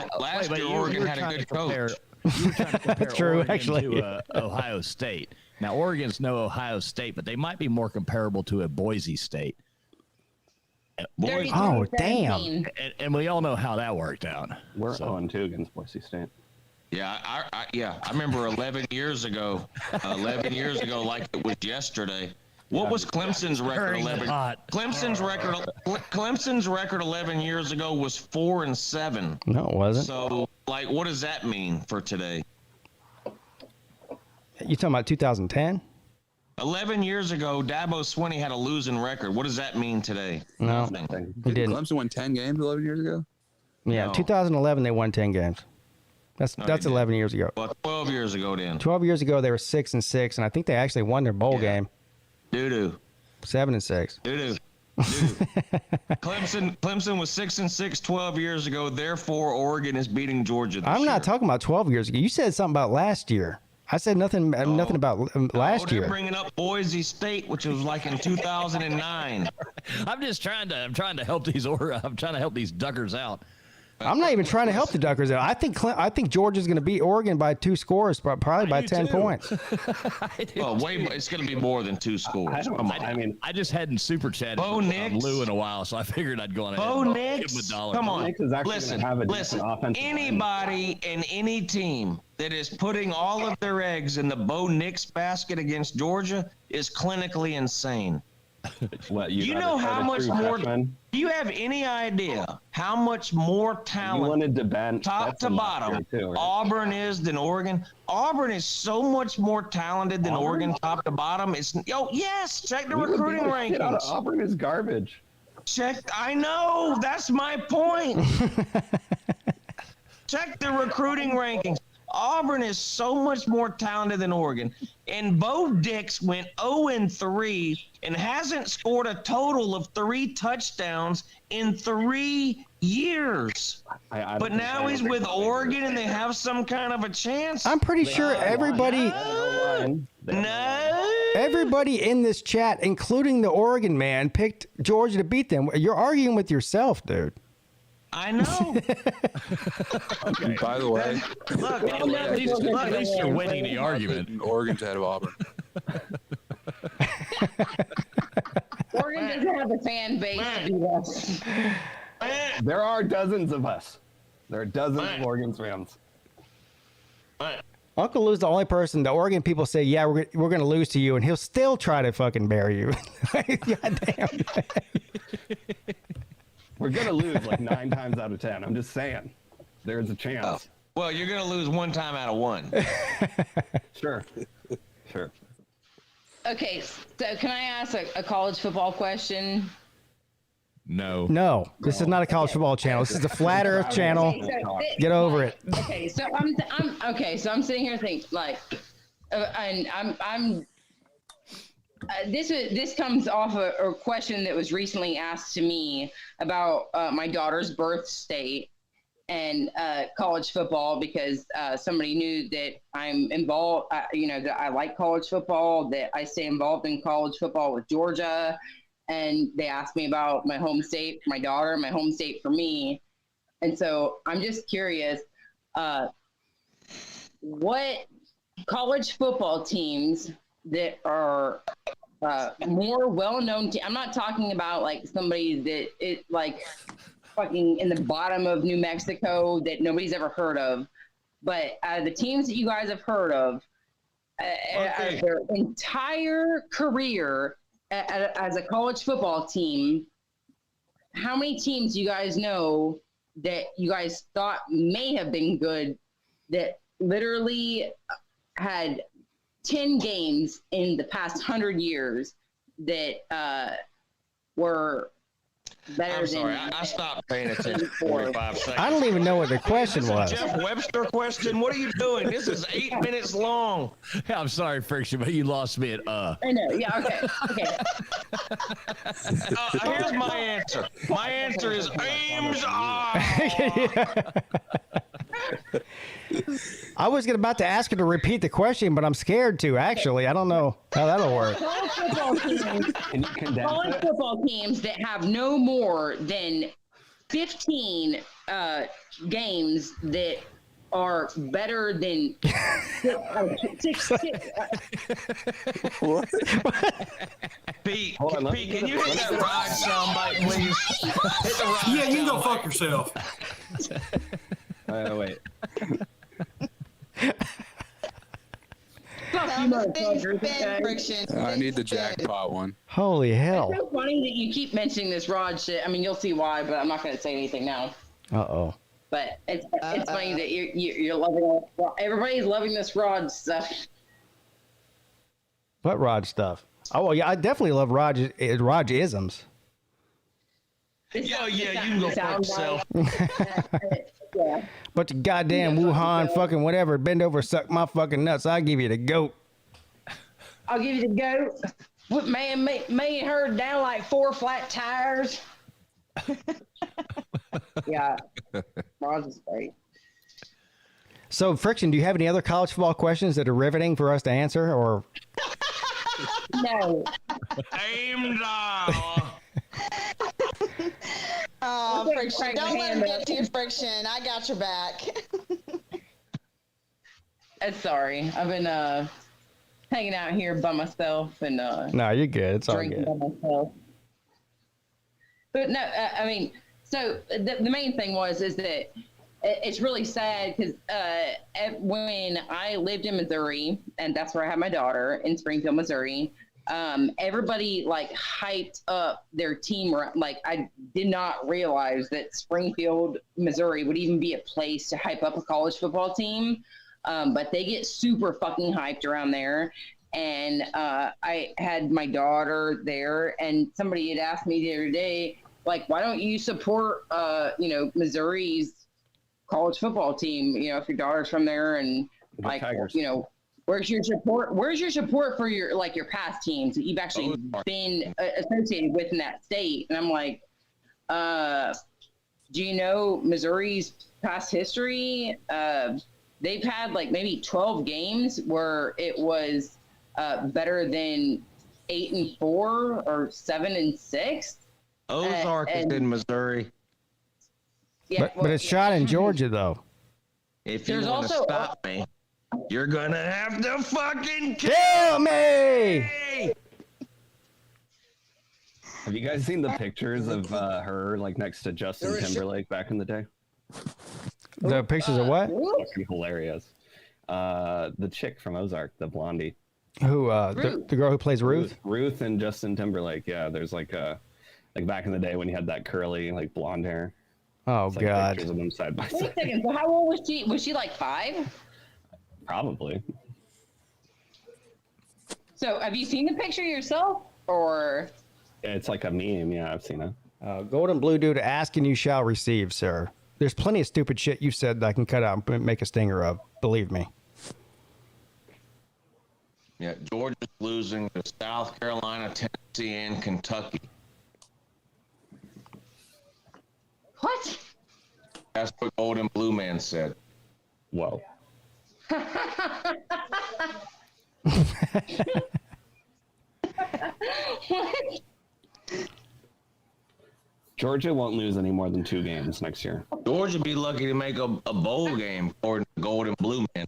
Oregon had a good coach. You were trying to compare True, Oregon actually. to Ohio State. Now, Oregon's no Ohio State, but they might be more comparable to a Boise State. Oh, damn. And we all know how that worked out. We're 0-2 against Boise State. Yeah, I remember 11 years ago, like it was yesterday. What was Clemson's record 11? Clemson's record 11 years ago was 4-7. No, it wasn't. So, what does that mean for today? You talking about 2010? 11 years ago, Dabo Swinney had a losing record. What does that mean today? No, Nothing. he didn't. Clemson won 10 games 11 years ago? Yeah, No. 2011 they won 10 games. That's 11 years ago. Well, 12 years ago then. 12 years ago they were 6-6, and I think they actually won their bowl game. Doo-doo. 7-6. Doo-doo. Clemson was 6-6 12 years ago. Therefore, Oregon is beating Georgia this I'm not year. talking about 12 years ago. You said something about last year. I said nothing about last They're year. bringing up Boise State, which was like in 2009. I'm trying to help these duckers out. I'm not even trying to help the Duckers out. I think Georgia's going to beat Oregon by 2 scores, probably by 10 points. Well, it's going to be more than 2 scores. I just hadn't super chatted Bo with Nix. Lou in a while, so I figured I'd go on ahead Bo and Nix, give him $1. come on. Nix is actually Listen, gonna have a decent offensive line. anybody and any team that is putting all of their eggs in the Bo Nix basket against Georgia is clinically insane. What, You know how much more? Do you have any idea how much more talent, wanted to bench top to Stetson last bottom, year too, right? Auburn is than Oregon? Auburn is so much more talented than Oregon, top to bottom. Yes. Check the recruiting rankings. Auburn is garbage. I know. That's my point. Check the recruiting rankings. Auburn is so much more talented than Oregon. And Bo Dix went 0-3 and hasn't scored a total of 3 touchdowns in 3 years. But now he's with Oregon and they have some kind of a chance. I'm pretty sure everybody in this chat, including the Oregon man, picked Georgia to beat them. You're arguing with yourself, dude. I know. Okay. By the way, look, at least you're winning the argument. Oregon's ahead of Auburn. Oregon doesn't have a fan base to do this. There are dozens of us. There are dozens of Oregon fans. Uncle Lou's the only person the Oregon people say, yeah, we're going to lose to you, and he'll still try to fucking bury you. Goddamn. We're going to lose like 9 times out of 10. I'm just saying. There's a chance. Oh. Well, you're going to lose 1 time out of 1. Sure. Okay, so can I ask a college football question? No, this is not a college football channel. This is the Flat Earth channel. Get over it. Okay, so I'm sitting here thinking like, and I'm. This comes off a question that was recently asked to me about my daughter's birth state and college football, because somebody knew that I'm involved, that I like college football, that I stay involved in college football with Georgia. And they asked me about my home state for my daughter, my home state for me. And so I'm just curious, what college football teams that are more well-known I'm not talking about like somebody that it like fucking in the bottom of New Mexico that nobody's ever heard of, but out of the teams that you guys have heard of, out of their entire career as a college football team, how many teams you guys know that you guys thought may have been good that literally had 10 games in the past 100 years that were better I'm sorry, than... I stopped paying attention for 45 seconds. I don't even know what the question was. Jeff Webster question? What are you doing? This is 8 minutes long. I'm sorry, Friction, but you lost me at I know, yeah, okay. Here's my answer. My answer is Ames are. I was about to ask her to repeat the question, but I'm scared to, actually. I don't know how that'll work. College football teams that have no more than 15 games that are better than six. What? Pete, can you hit that ride soundbite, please? Hit the ride. Yeah, you can go fuck yourself. Wait. I need the jackpot one. Holy hell. It's so funny that you keep mentioning this Rod shit. I mean, you'll see why, but I'm not going to say anything now. Uh-oh. But it's funny that you're loving it. Everybody's loving this Rod stuff. What Rod stuff? Oh, well, yeah, I definitely love Rod-isms. Yeah, you can go fuck yourself. Yeah. But the goddamn Wuhan fucking whatever, bend over, suck my fucking nuts. I'll give you the goat. I'll give you the goat. What man made her down like 4 flat tires. Yeah. Rod's is great. So, Friction, do you have any other college football questions that are riveting for us to answer, or? No. Aim Oh, Friction. Don't let him get to you, Friction. I got your back. Sorry. I've been hanging out here by myself and No, you're good. It's all drinking good. by myself. But no, I mean, so the main thing is that it's really sad because when I lived in Missouri, and that's where I had my daughter in Springfield, Missouri, everybody like hyped up their team. Like I did not realize that Springfield, Missouri would even be a place to hype up a college football team. But they get super fucking hyped around there. And I had my daughter there, and somebody had asked me the other day, like, why don't you support, Missouri's college football team. You know, if your daughter's from there, and like, Tigers. you know, where's your support? Where's your support for your past teams that you've actually been associated with in that state? And I'm like, do you know Missouri's past history? They've had like maybe 12 games where it was better than 8-4 or 7-6. Ozark is in Missouri. Yeah, but it's shot in Georgia though. If you want to stop me, you're gonna have to fucking kill me. Have you guys seen the pictures of her like next to Justin Timberlake back in the day? The pictures of what? Must be hilarious. The chick from Ozark, the blondie. Who? The girl who plays Ruth? Ruth and Justin Timberlake. Yeah, there's like back in the day when he had that curly like blonde hair. Oh It's like God! pictures of them side by Wait side. a second. So how old was she? Was she like 5? Probably. So have you seen the picture yourself, or? It's like a meme. Yeah, I've seen it. Golden Blue Dude, ask and you shall receive, sir. There's plenty of stupid shit you said that I can cut out and make a stinger of. Believe me. Yeah, Georgia's losing to South Carolina, Tennessee, and Kentucky. What? That's what Golden Blue Man said. Whoa. What? Georgia won't lose any more than 2 games next year. Georgia be lucky to make a bowl game according to Golden Blue Man.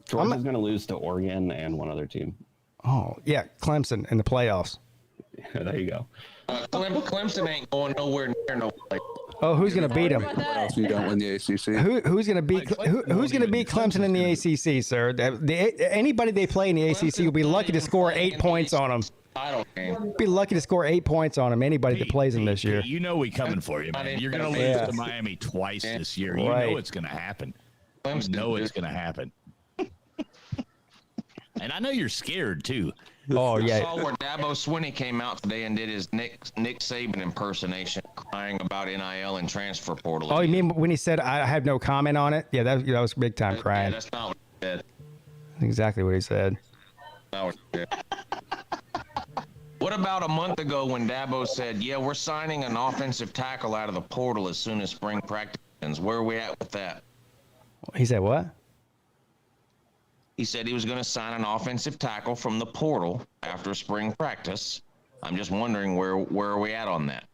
Georgia's going to lose to Oregon and one other team. Oh yeah, Clemson in the playoffs. There you go. Clemson ain't going nowhere near no place. Oh, who's going to beat them? What else if you don't win the ACC? Who's going to beat who's going to beat Clemson in the ACC, sir? Anybody they play in the ACC will be lucky to score 8 points on them. Title game. Be lucky to score 8 points on them. Anybody that plays them this year. You know we coming for you, man. You're going to lose to Miami twice this year. You know it's going to happen. You know it's going to happen. And I know you're scared too. Oh I yeah. saw where Dabo Swinney came out today and did his Nick Saban impersonation, crying about NIL and transfer portal. Oh, you mean when he said I have no comment on it? Yeah, that was big time Yeah, crying. that's not what he said. Exactly what he said. Not what he said. What about a month ago when Dabo said, "Yeah, we're signing an offensive tackle out of the portal as soon as spring practice ends"? Where are we at with that? He said what? He said he was going to sign an offensive tackle from the portal after spring practice. I'm just wondering where are we at on that?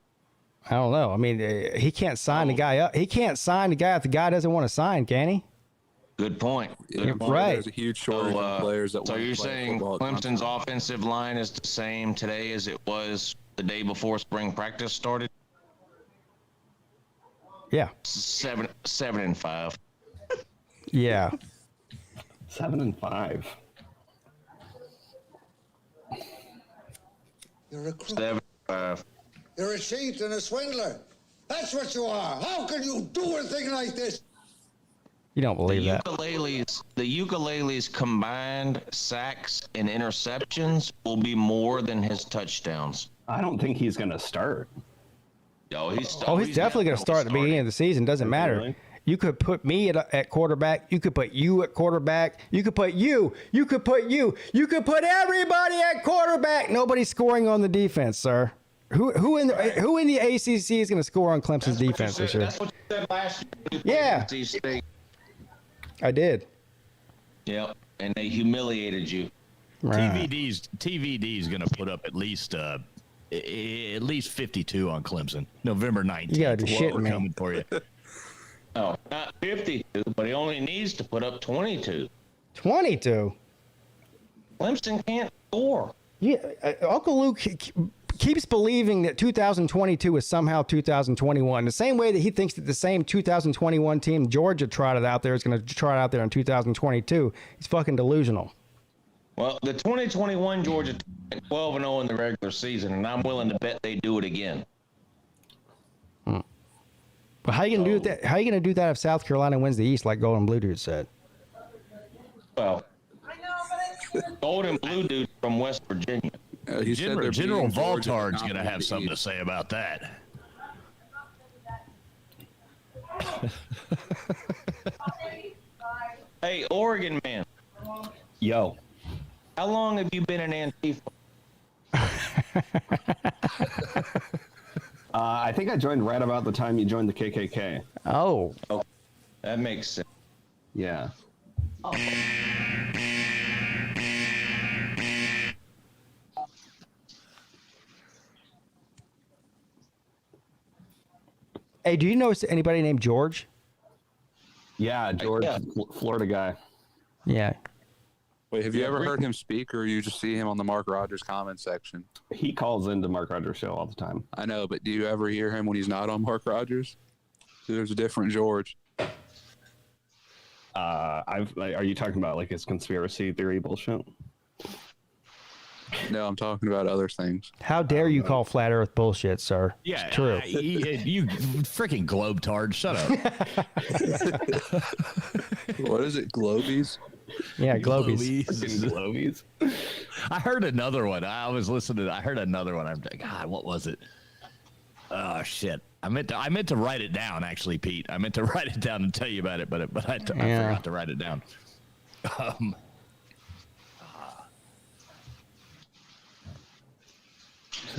I don't know. I mean, he can't sign the guy up. He can't sign the guy if the guy doesn't want to sign, can he? Good point. Good point. Right. There's a huge shortage of players that So want to you're play saying football. Clemson's offensive line is the same today as it was the day before spring practice started? Yeah. 7-5. Yeah. 7-5. You're a crook. 7-5. You're a cheat and a swindler. That's what you are. How can you do a thing like this? You don't believe that. The ukuleles combined sacks and interceptions will be more than his touchdowns. I don't think he's going to start. He's definitely going to start at the beginning of the season. Doesn't matter. Really? You could put me at quarterback. You could put you at quarterback. You could put you. You could put you. You could put everybody at quarterback. Nobody's scoring on the defense, sir. Who in the ACC is going to score on Clemson's defense this year? That's what you said last year. Yeah. NC State. I did. Yep, and they humiliated you. Right. TVD's going to put up at least 52 on Clemson. November 19th. You gotta do shit, We're man. coming for you. No, not 52, but he only needs to put up 22. 22. Clemson can't score. Yeah, Uncle Luke keeps believing that 2022 is somehow 2021. The same way that he thinks that the same 2021 team Georgia trotted out there is going to trot out there in 2022. He's fucking delusional. Well, the 2021 Georgia 12-0 in the regular season, and I'm willing to bet they do it again. But how are you going to do that? How are you going to do that if South Carolina wins the East, like Golden Blue Dude said? Well, Golden Blue Dude from West Virginia. General Voltard's going to have something to say about that. Hey, Oregon man. Yo. How long have you been in Antifa? I think I joined right about the time you joined the KKK. Oh. That makes sense. Yeah. Hey, do you know anybody named George? Yeah, George, Florida guy. Yeah. Wait, have you ever heard him speak, or you just see him on the Mark Rogers comment section? He calls into Mark Rogers' show all the time. I know, but do you ever hear him when he's not on Mark Rogers? There's a different George. Are you talking about like his conspiracy theory bullshit? No, I'm talking about other things. How dare you call flat Earth bullshit, sir? Yeah, it's true. You freaking globetard! Shut up. What is it, Globies? Yeah, Globies. Globies. I heard another one. I was listening. I heard another one. I'm like, God, what was it? Oh shit! I meant to write it down. Actually, Pete, I meant to write it down and tell you about it, but I forgot to write it down.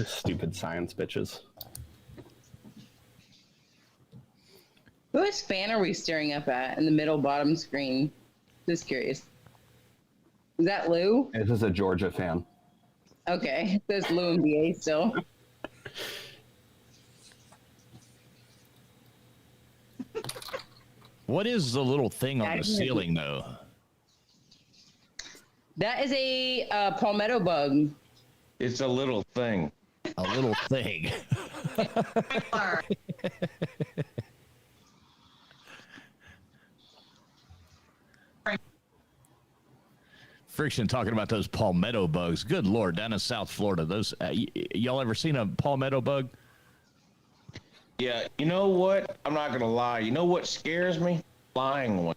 Stupid science bitches. Whose fan are we staring up at in the middle bottom screen? Just curious. Is that Lou? This is a Georgia fan. Okay, there's Lou and BA still. What is the little thing on the ceiling, though? That is a palmetto bug. It's a little thing. A little thing. Friction talking about those palmetto bugs. Good Lord, down in South Florida. Those y'all ever seen a palmetto bug? Yeah, you know what? I'm not gonna lie. You know what scares me? Flying one.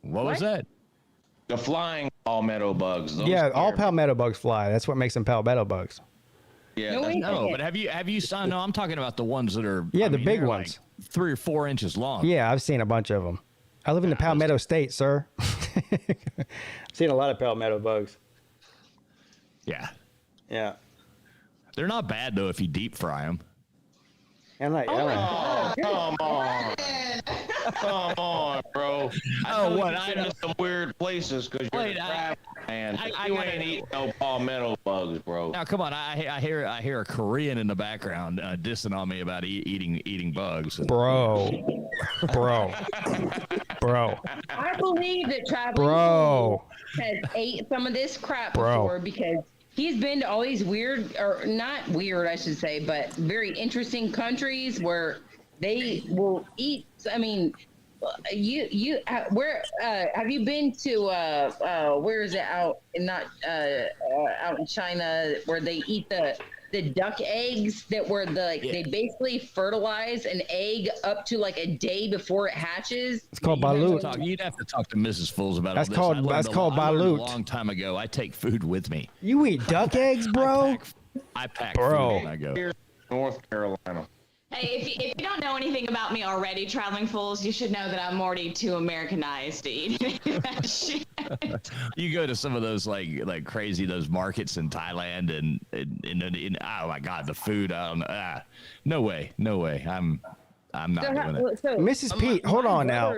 What was that? The flying palmetto bugs. Those Yeah, all scare me. palmetto bugs fly. That's what makes them palmetto bugs. Yeah, No, but have you saw? No, I'm talking about the ones that are. Yeah, I the mean, big they're ones. like 3 or 4 inches long. Yeah, I've seen a bunch of them. I live in the Palmetto State, sir. I've seen a lot of palmetto bugs. Yeah. Yeah. They're not bad though if you deep fry them. I'm not yelling. Oh, come on. Come on, bro. Oh, what? I've been to some weird places because you're a traveler, man. You ain't eating no palmetto bugs, bro. Now, come on. I hear a Korean in the background dissing on me about eating bugs. Bro. I believe that Travis has ate some of this crap before because he's been to all these weird, or not weird, I should say, but very interesting countries where they will eat. I mean, where have you been to? Where is it out? Not out in China where they eat the duck eggs that were they basically fertilize an egg up to like a day before it hatches. It's called balut. You'd have to talk to Mrs. Fools about That's all this. that's called I learned balut. a long time ago. I take food with me. You eat duck eggs, bro? I pack food when I go. North Carolina. Hey, if you don't know anything about me already, Traveling Fools, you should know that I'm already too Americanized to eat that shit. You go to some of those like crazy those markets in Thailand and oh my God, the food. No way. I'm not doing it. Mrs. Peete, hold on now.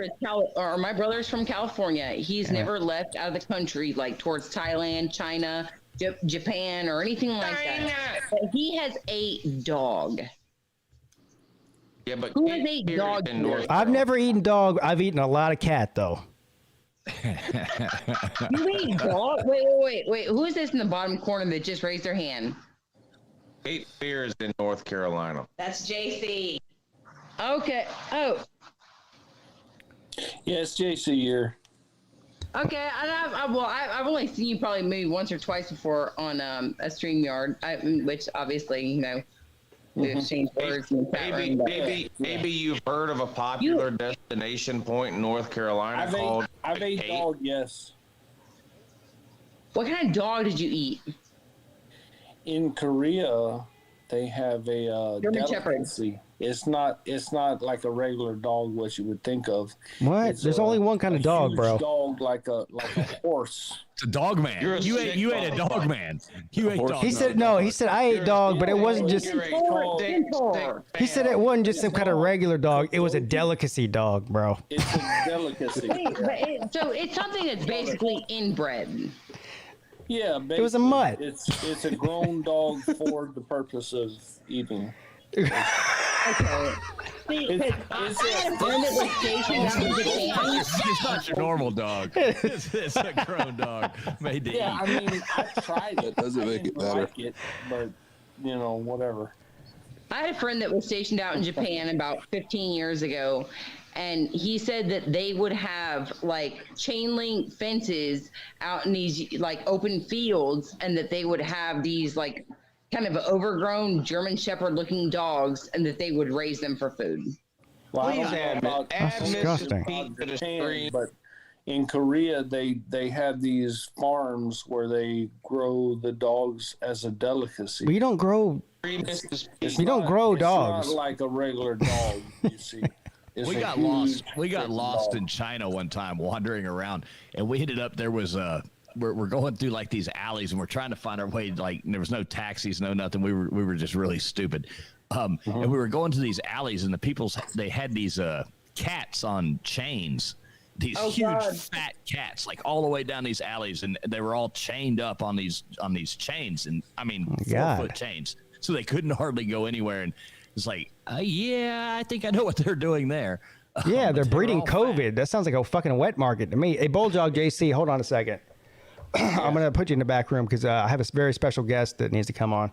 My brother's from California. He's never left out of the country, like towards Thailand, China, Japan, or anything like that. But he has a dog. Yeah, but who has ate dog? I've never eaten dog. I've eaten a lot of cat, though. You eat dog? Wait. Who is this in the bottom corner that just raised their hand? Eight beers in North Carolina. That's JC. Okay. Oh. Yeah, it's JC here. Okay, I've only seen you probably maybe once or twice before on a StreamYard, which obviously, we've exchanged words. Maybe you've heard of a popular destination point in North Carolina called I've ate dog, yes. What kind of dog did you eat? In Korea, they have a German Shepherd. delicacy. It's not like a regular dog, what you would think of. What? There's only one kind of dog, huge bro. Dog like a horse. It's a dog man. You ate a dog man. You ate dog. He said no. He said I ate dog, but it wasn't just. He said it wasn't just some kind of regular dog. It was a delicacy dog, bro. It's a delicacy. So it's something that's basically inbred. Yeah, it was a mutt. It's a grown dog for the purpose of eating. Okay. See, I had a friend that was stationed out in Japan. It's not your normal dog. It's a grown dog made to eat. I mean, I tried it. Doesn't make it better. Like it, but whatever. I had a friend that was stationed out in Japan about 15 years ago, and he said that they would have like chain link fences out in these like open fields, and that they would have these like kind of overgrown German Shepherd looking dogs, and that they would raise them for food. Well, Please That's disgusting. But in Korea, they have these farms where they grow the dogs as a delicacy. We don't grow. We don't grow dogs. It's not like a regular dog, you see. We got lost. We got lost in China one time wandering around, and we ended up. There was we're going through like these alleys, and we're trying to find our way. Like there was no taxis, no nothing. We were just really stupid. And we were going to these alleys, and they had these cats on chains. These huge fat cats, like all the way down these alleys, and they were all chained up on these chains, and I mean 4-foot chains, so they couldn't hardly go anywhere. And it's like, yeah, I think I know what they're doing there. Yeah, they're breeding COVID. That sounds like a fucking wet market to me. Hey, Bulldog JC, hold on a second. I'm gonna put you in the back room because I have a very special guest that needs to come on.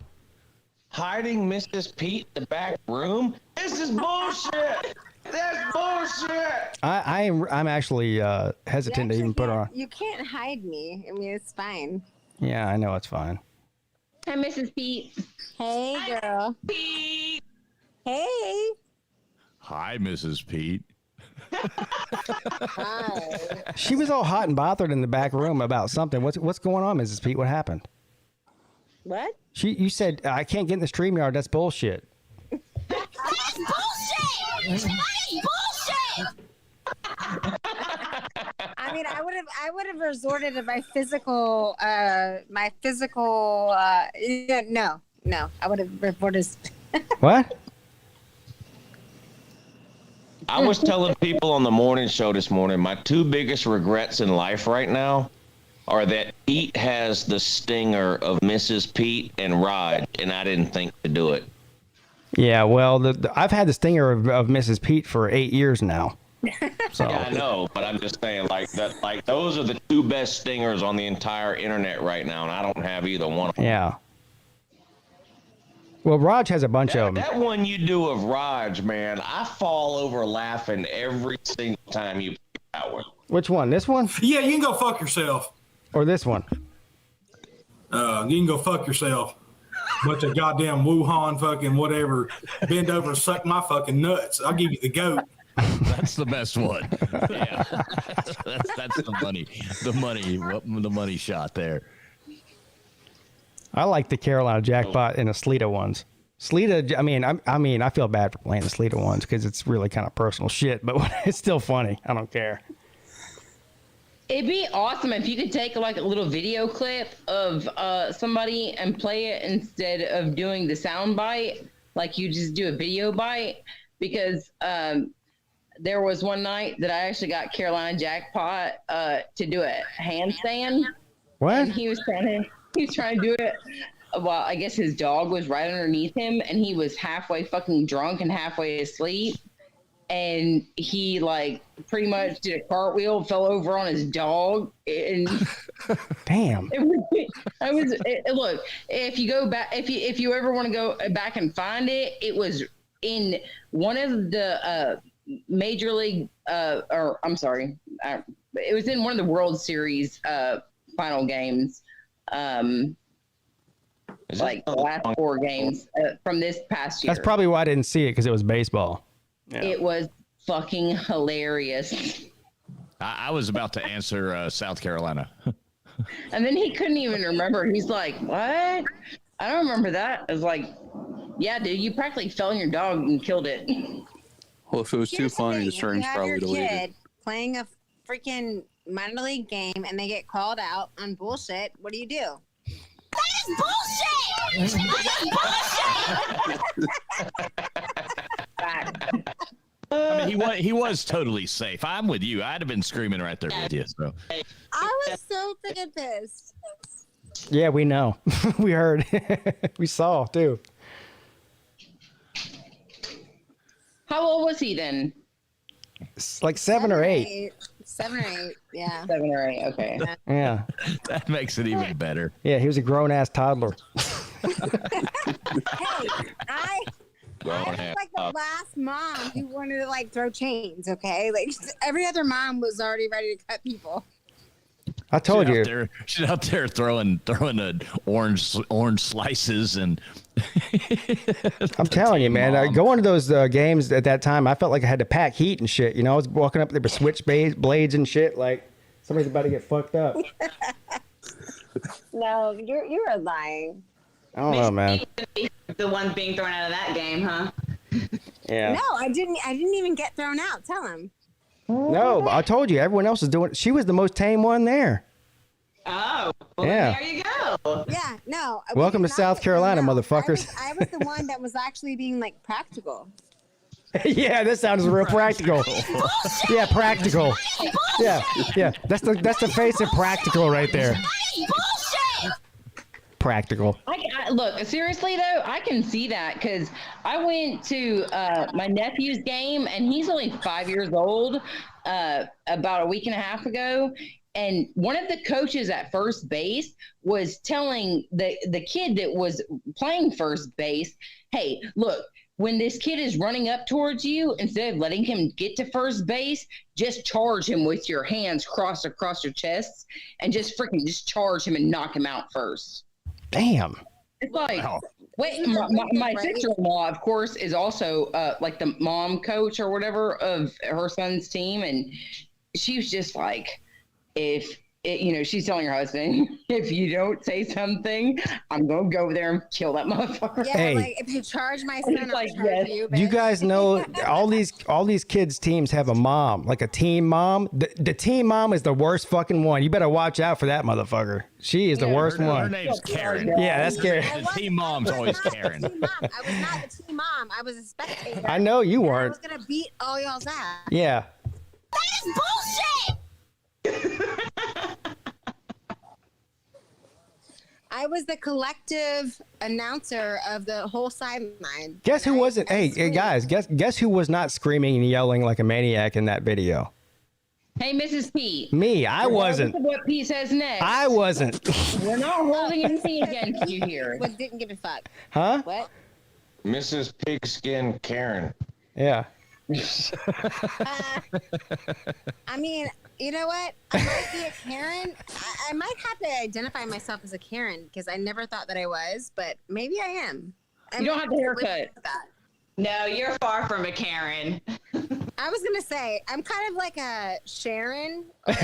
Hiding Mrs. Peete in the back room? This is bullshit. That's bullshit. I'm actually hesitant to even put her on. You can't hide me. I mean, it's fine. Yeah, I know it's fine. Hi, Mrs. Peete. Hey, girl. Peete. Hey. Hi, Mrs. Peete. Hi. She was all hot and bothered in the back room about something. What's going on, Mrs. Peete? What happened? What? You said I can't get in the StreamYard. That's bullshit. That's bullshit. I mean, I would have resorted to my physical. No. I would have reported. What? I was telling people on the morning show this morning, my two biggest regrets in life right now are that Pete has the stinger of Mrs. Peete and Rod, and I didn't think to do it. Yeah, well, I've had the stinger of Mrs. Peete for 8 years now. So. Yeah, I know, but I'm just saying, like that, like those are the two best stingers on the entire internet right now, and I don't have either one of them. Yeah. Well, Raj has a bunch of them. That one you do of Raj, man, I fall over laughing every single time you play that one. Which one? This one? Yeah, you can go fuck yourself. Or this one? You can go fuck yourself. Bunch of goddamn Wuhan fucking whatever. Bend over and suck my fucking nuts. I'll give you the goat. That's the best one. Yeah, that's the money shot there. I like the Carolina jackpot and the Sleeta ones. Sleeta, I mean, I feel bad for playing the Sleeta ones because it's really kind of personal shit, but it's still funny. I don't care. It'd be awesome if you could take like a little video clip of somebody and play it instead of doing the sound bite. Like you just do a video bite, because there was one night that I actually got Carolina jackpot to do a handstand. What? And he was trying to do it. Well, I guess his dog was right underneath him, and he was halfway fucking drunk and halfway asleep. And he like pretty much did a cartwheel, fell over on his dog, and damn. Look, if you go back, if you ever want to go back and find it, it was in one of the major league, it was in one of the World Series final games, like the last 4 games from this past year. That's probably why I didn't see it, because it was baseball. Yeah. It was fucking hilarious. I was about to answer South Carolina. And then he couldn't even remember. He's like, what? I don't remember that. I was like, Yeah, dude, you practically fell on your dog and killed it. Well, if it was too Here's the funny, thing, the if stream's you have probably your deleted. kid playing a freaking minor league game and they get called out on bullshit, what do you do? That is bullshit! I mean, he was totally safe. I'm with you. I'd have been screaming right there with you. So I was so freaking pissed. Yeah, we know. We heard. We saw too. How old was he then? It's like 7 or 8. 7 or 8, yeah. 7 or 8, okay. Yeah. That makes it even better. Yeah, he was a grown ass toddler. Hey, I was like the last mom who wanted to like throw chains, okay? Like every other mom was already ready to cut people. I told you. She's out there throwing orange slices and. I'm telling you, man. Going to those games at that time, I felt like I had to pack heat and shit. You know, I was walking up there with switch blades and shit. Like somebody's about to get fucked up. No, you are lying. I don't know, man. The one being thrown out of that game, huh? Yeah. No, I didn't even get thrown out. Tell him. No, but I told you, everyone else was doing. She was the most tame one there. Oh, well, Yeah. there you go. Yeah, no. Welcome to South Carolina, motherfuckers. I was the one that was actually being like practical. Yeah, this sounds real practical. Yeah, practical. Yeah. That's the face of practical right there. Practical. Look, seriously though, I can see that because I went to my nephew's game and he's only 5 years old about a week and a half ago. And one of the coaches at first base was telling the kid that was playing first base, hey, look, when this kid is running up towards you, instead of letting him get to first base, just charge him with your hands crossed across your chest and just charge him and knock him out first. Damn. It's like, wait, my sister-in-law, of course, is also like the mom coach or whatever of her son's team. And she was just like, she's telling her husband, if you don't say something, I'm going to go over there and kill that motherfucker. Yeah, Hey. like if you charge my son, I'll charge you. Do you guys know all these kids' teams have a mom, like a team mom? The team mom is the worst fucking one. You better watch out for that motherfucker. She is the worst Her one. name's Karen. Yeah, that's Karen. The team mom's always Karen. I was not the team mom. I was a spectator. I know you And I weren't. was going to beat all y'all's ass. Yeah. That is bullshit! I was the collective announcer of the whole sideline. Guess who wasn't? Hey, guys, guess who was not screaming and yelling like a maniac in that video? Hey, Mrs. Peete. Me, I wasn't. What Pete says next. I wasn't. We're not holding anything against you here. What didn't give a fuck? Huh? What? Mrs. Pigskin Karen. Yeah. I mean, you know what? I might be a Karen. I might have to identify myself as a Karen because I never thought that I was, but maybe I am. You don't have the haircut. No, you're far from a Karen. I was gonna say I'm kind of like a Sharon. There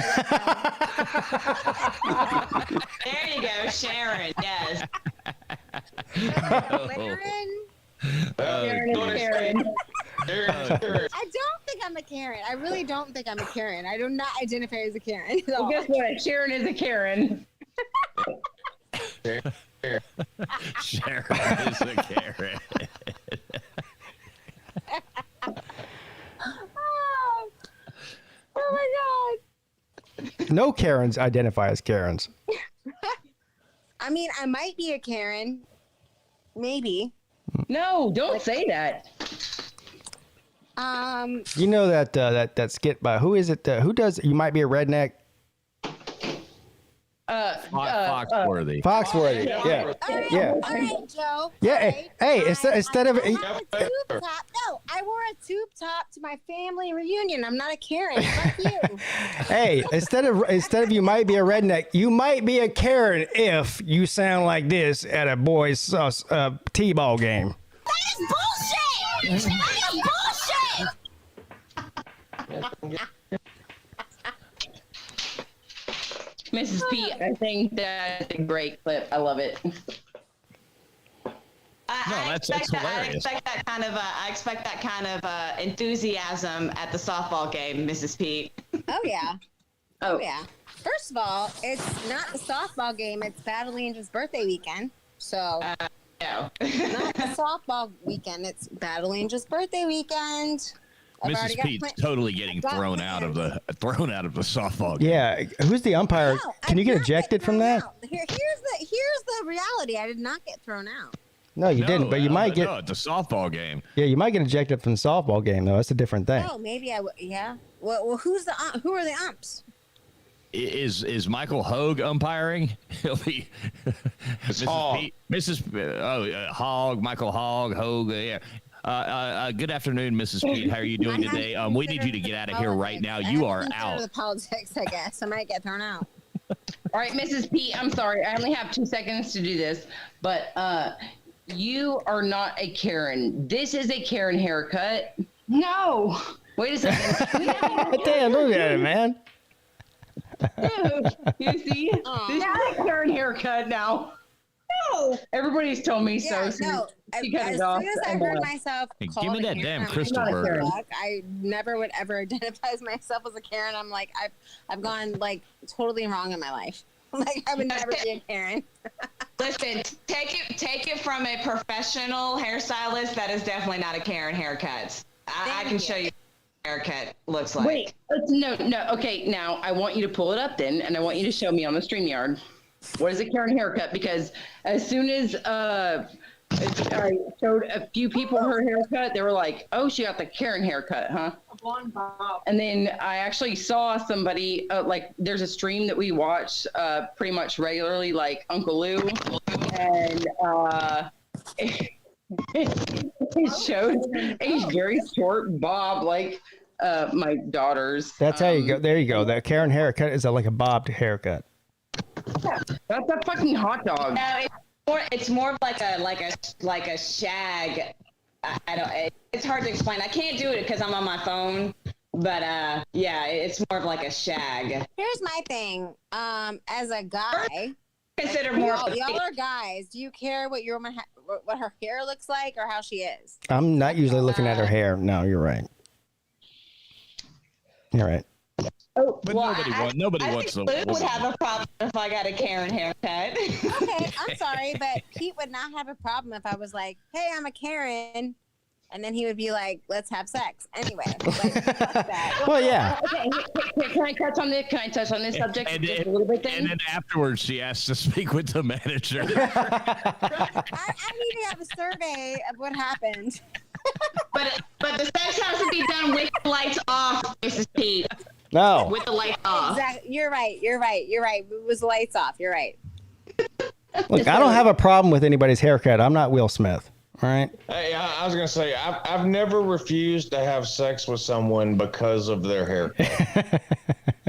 you go, Sharon. Yes. Karen. I don't think I'm a Karen. I really don't think I'm a Karen. I do not identify as a Karen. Well, guess what? Sharon is a Karen. Sharon is a Karen. Oh my God. No Karens identify as Karens. I mean, I might be a Karen. Maybe. No, don't say that. You know that skit by who is it? Who does You Might Be a Redneck? Foxworthy. Foxworthy. Yeah. Yeah. All right, Joe. Yeah. Hey, instead of I wore a tube top to my family reunion. I'm not a Karen. Fuck you. hey, instead of you might be a redneck, you might be a Karen if you sound like this at a boys' t-ball game. That is bullshit. That is bullshit. Mrs. P, I think that's a great clip. I love it. No, that's hilarious. I expect that kind of enthusiasm at the softball game, Mrs. Peete. Oh yeah. Oh yeah. First of all, it's not the softball game. It's Battle Angel's birthday weekend. So no. Not the softball weekend. It's Battle Angel's birthday weekend. Mrs. Pete's totally getting thrown out of the softball game. Yeah, who's the umpire? Can you get ejected from that? Here's the reality. I did not get thrown out. No, you didn't. But you might get. No, it's a softball game. Yeah, you might get ejected from the softball game though. That's a different thing. Oh, maybe I would. Yeah. Well, who are the umps? Is Michael Hogue umpiring? He'll be Mrs. Hogg, Michael Hogg, Hogue. Yeah. Good afternoon, Mrs. Peete. How are you doing today? We need you to get out of here right now. You are out. The politics, I guess. I might get thrown out. All right, Mrs. Peete, I'm sorry. I only have 2 seconds to do this, but you are not a Karen. This is a Karen haircut. No. Wait a second. Damn, look at it, man. Dude, you see? This is a Karen haircut now. No. Everybody's told me so. No. As soon as I heard myself give me that damn crystal bird. I never would ever identify myself as a Karen. I'm like, I've gone like totally wrong in my life. Like I would never be a Karen. Listen, take it from a professional hairstylist. That is definitely not a Karen haircut. I can show you what a haircut looks like. Wait, no. Okay, now I want you to pull it up then, and I want you to show me on the StreamYard. What is a Karen haircut? Because as soon as I showed a few people her haircut, they were like, "Oh, she got the Karen haircut, huh?" A blonde bob. And then I actually saw somebody like there's a stream that we watch pretty much regularly, like Uncle Lou, and it showed a very short bob, like my daughter's. That's how you go. There you go. That Karen haircut is like a bobbed haircut. That's a fucking hot dog. No, it's more of like a shag. I don't. It's hard to explain. I can't do it because I'm on my phone. But yeah, it's more of like a shag. Here's my thing. As a guy, consider more. Y'all are guys. Do you care what your woman what her hair looks like or how she is? I'm not usually looking at her hair. No, you're right. You're right. Oh, but nobody wants to. Luke would have a problem if I got a Karen haircut. Okay, I'm sorry, but Pete would not have a problem if I was like, "Hey, I'm a Karen," and then he would be like, "Let's have sex." Anyway. Well, yeah. Okay, can I touch on this? Can I touch on this subject just a little bit? And then afterwards, she has to speak with the manager. I need to have a survey of what happened. But the sex has to be done with the lights off, Mrs. Peete. No. With the lights off. Exactly. You're right. It was the lights off. You're right. Look, I don't have a problem with anybody's haircut. I'm not Will Smith. All right. Hey, I was gonna say I've never refused to have sex with someone because of their haircut.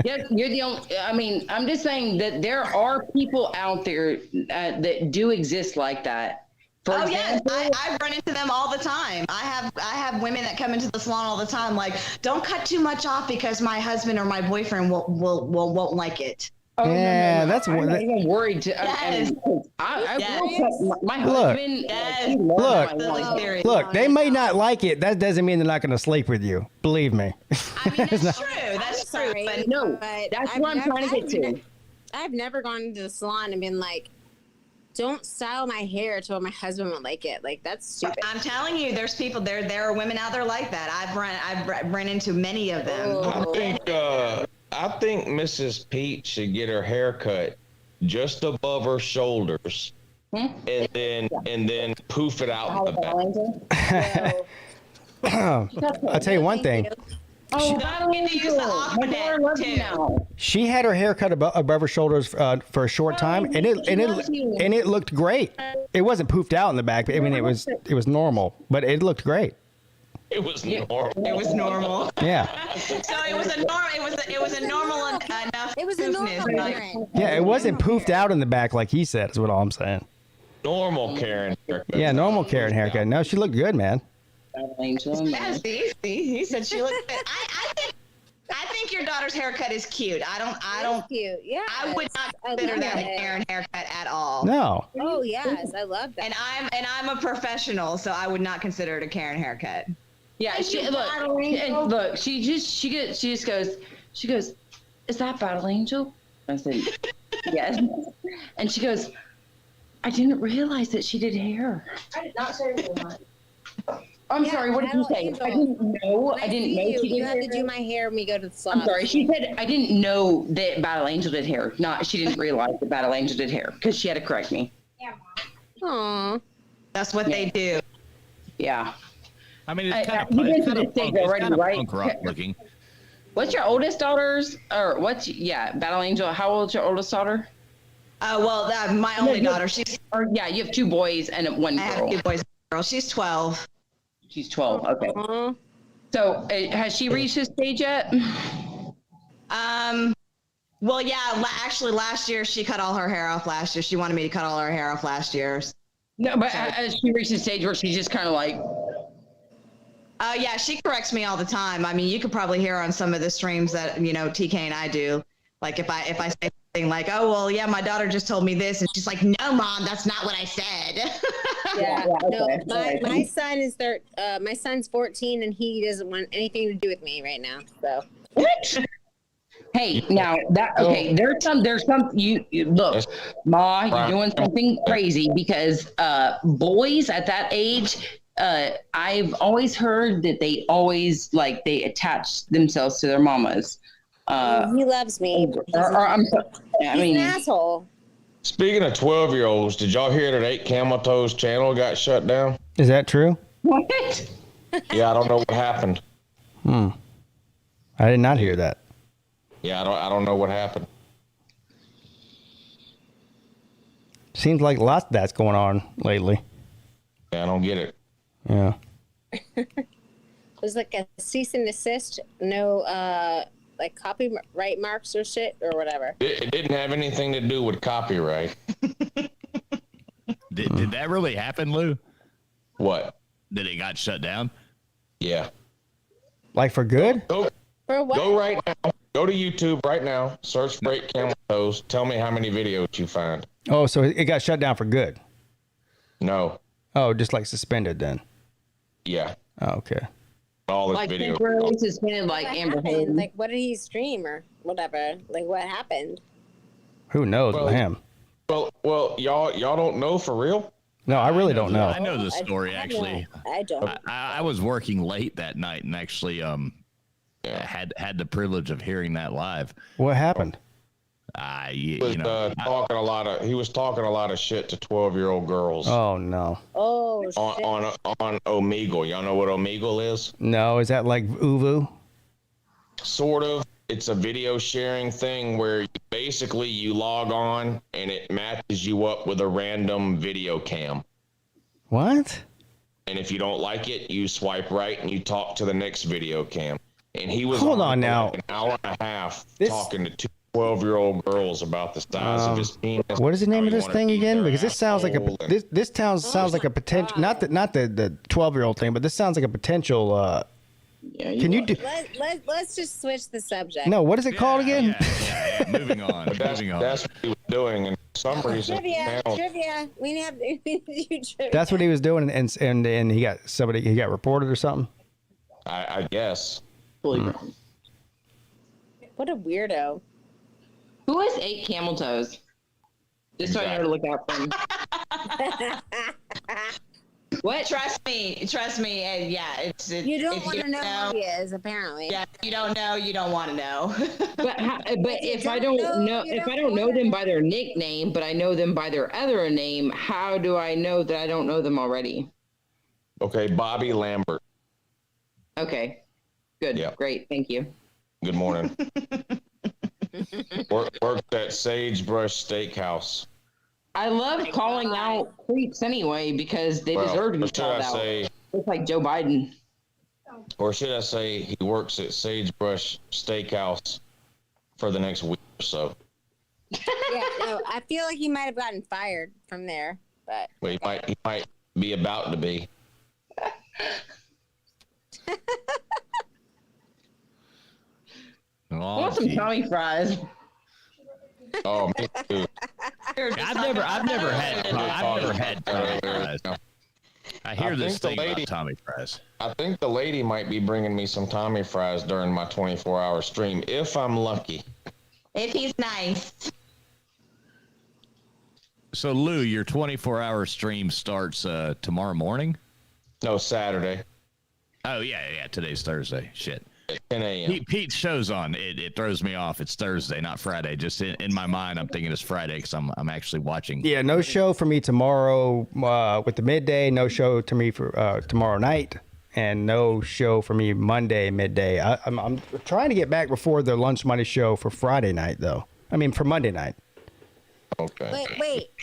Yeah, you're the only. I mean, I'm just saying that there are people out there that do exist like that. For example, I run into them all the time. I have women that come into the salon all the time, like, don't cut too much off because my husband or my boyfriend won't like it. Oh, yeah, no. that's I'm not even worried. Yes. I will cut my husband. Look, they may not like it. That doesn't mean they're not going to sleep with you. Believe me. I mean, that's true. That's true. But no, that's what I'm trying to get to. I've never gone into the salon and been like, don't style my hair to what my husband would like it. Like, that's stupid. I'm telling you, there's people there are women out there like that. I've run into many of them. I think Mrs. Peete should get her hair cut just above her shoulders, and then poof it out in the back. I'll tell you one thing. She had her hair cut above her shoulders for a short time, and it looked great. It wasn't poofed out in the back. I mean, it was normal, but it looked great. It was normal. It was normal. Yeah. So it was a normal enough. It was a normal Karen. Yeah, it wasn't poofed out in the back like he said. Is what all I'm saying. Normal Karen haircut. Yeah, normal Karen haircut. No, she looked good, man. He said she looked good. I think your daughter's haircut is cute. I don't. Cute. Yeah. I would not consider that a Karen haircut at all. No. Oh yes, I love that. And I'm a professional, so I would not consider it a Karen haircut. Yeah, she just goes, is that Battle Angel? I said, yes. And she goes, I didn't realize that she did hair. I did not say that. I'm sorry, what did you say? I didn't know she did You hair. have to do my hair when we go to the salon. I'm sorry, she said, I didn't know that Battle Angel did hair. She didn't realize that Battle Angel did hair, because she had to correct me. Aww. That's what they do. Yeah. I mean, it's kind you've been of to the stage already, right? punk rock looking. What's your oldest daughter's, or Battle Angel, how old's your oldest daughter? My only daughter, you have 2 boys and 1 girl. I have 2 boys and a girl. She's 12. She's 12, okay. So, has she reached this stage yet? Well, yeah, actually last year she cut all her hair off last year. She wanted me to cut all her hair off last year. No, but has she reached the stage where she's just kind of like... yeah, she corrects me all the time. I mean, you could probably hear on some of the streams that, TK and I do. Like if I say something like, oh, well, yeah, my daughter just told me this. And she's like, no, Mom, that's not what I said. My son is my son's 14 and he doesn't want anything to do with me right now. So what? Hey, now there's some you look, Ma, you're doing something crazy because boys at that age, I've always heard that they always they attach themselves to their mamas. He loves me. He's an asshole. Speaking of 12-year-olds, did y'all hear that 8 Camel Toes channel got shut down? Is that true? What? Yeah, I don't know what happened. I did not hear that. Yeah, I don't know what happened. Seems like lots of that's going on lately. Yeah, I don't get it. Yeah. There's like a cease and desist, no copyright marks or shit or whatever. It didn't have anything to do with copyright. Did that really happen, Lou? What? That it got shut down? Yeah. Like for good? For what? Go right now. Go to YouTube right now. Search for 8 Camel Toes. Tell me how many videos you find. Oh, so it got shut down for good? No. Oh, just like suspended then? Yeah. Oh, okay. All this video. What suspended Amber happened? Like, what did he stream or whatever? Like, what happened? Who knows with him? Well, y'all don't know for real? No, I really don't know. I know the story actually. I don't. I was working late that night and actually had the privilege of hearing that live. What happened? He was talking a lot of shit to 12-year-old girls. Oh no. Oh shit. On Omegle. Y'all know what Omegle is? No, is that like Uvu? Sort of. It's a video sharing thing where you log on and it matches you up with a random video cam. What? And if you don't like it, you swipe right and you talk to the next video cam. And he was Hold on now. Like an hour and a half talking to 2 12-year-old girls about the size of his penis. What is the name of this thing again? Because this sounds like this sounds like a potential, not the 12-year-old thing, but this sounds like a potential. Can you do? Let's just switch the subject. No, what is it called again? Yeah. Moving on. That's what he was doing, and for some reason. Trivia. We have to do trivia. That's what he was doing, and he got reported or something. I guess. What a weirdo. Who has 8 camel toes? Just so I know to look out for him. What? Trust me, and yeah, it's you don't want to know who he is, apparently. Yeah, you don't know, you don't want to know. But if I don't know them by their nickname, but I know them by their other name, how do I know that I don't know them already? Okay, Bobby Lambert. Okay, good, great, thank you. Good morning. Worked at Sagebrush Steakhouse. I love calling out creeps anyway because they deserve to be called out. It's like Joe Biden. Or should I say he works at Sagebrush Steakhouse for the next week or so. Yeah, no, I feel like he might have gotten fired from there, but well, he might be about to be. I want some Tommy fries. Oh, me too. I've never had Tommy fries. I hear this thing about Tommy fries. I think the lady might be bringing me some Tommy fries during my 24-hour stream, if I'm lucky. If he's nice. So, Lou, your 24-hour stream starts tomorrow morning? No, Saturday. Oh, yeah. Today's Thursday. Shit. 10 a.m. Pete's show's on. It throws me off. It's Thursday, not Friday. Just in my mind, I'm thinking it's Friday because I'm actually watching. Yeah, no show for me tomorrow with the midday. No show to me for tomorrow night, and no show for me Monday midday. I'm trying to get back before the Lunch Money show for Friday night, though. I mean, for Monday night. Okay.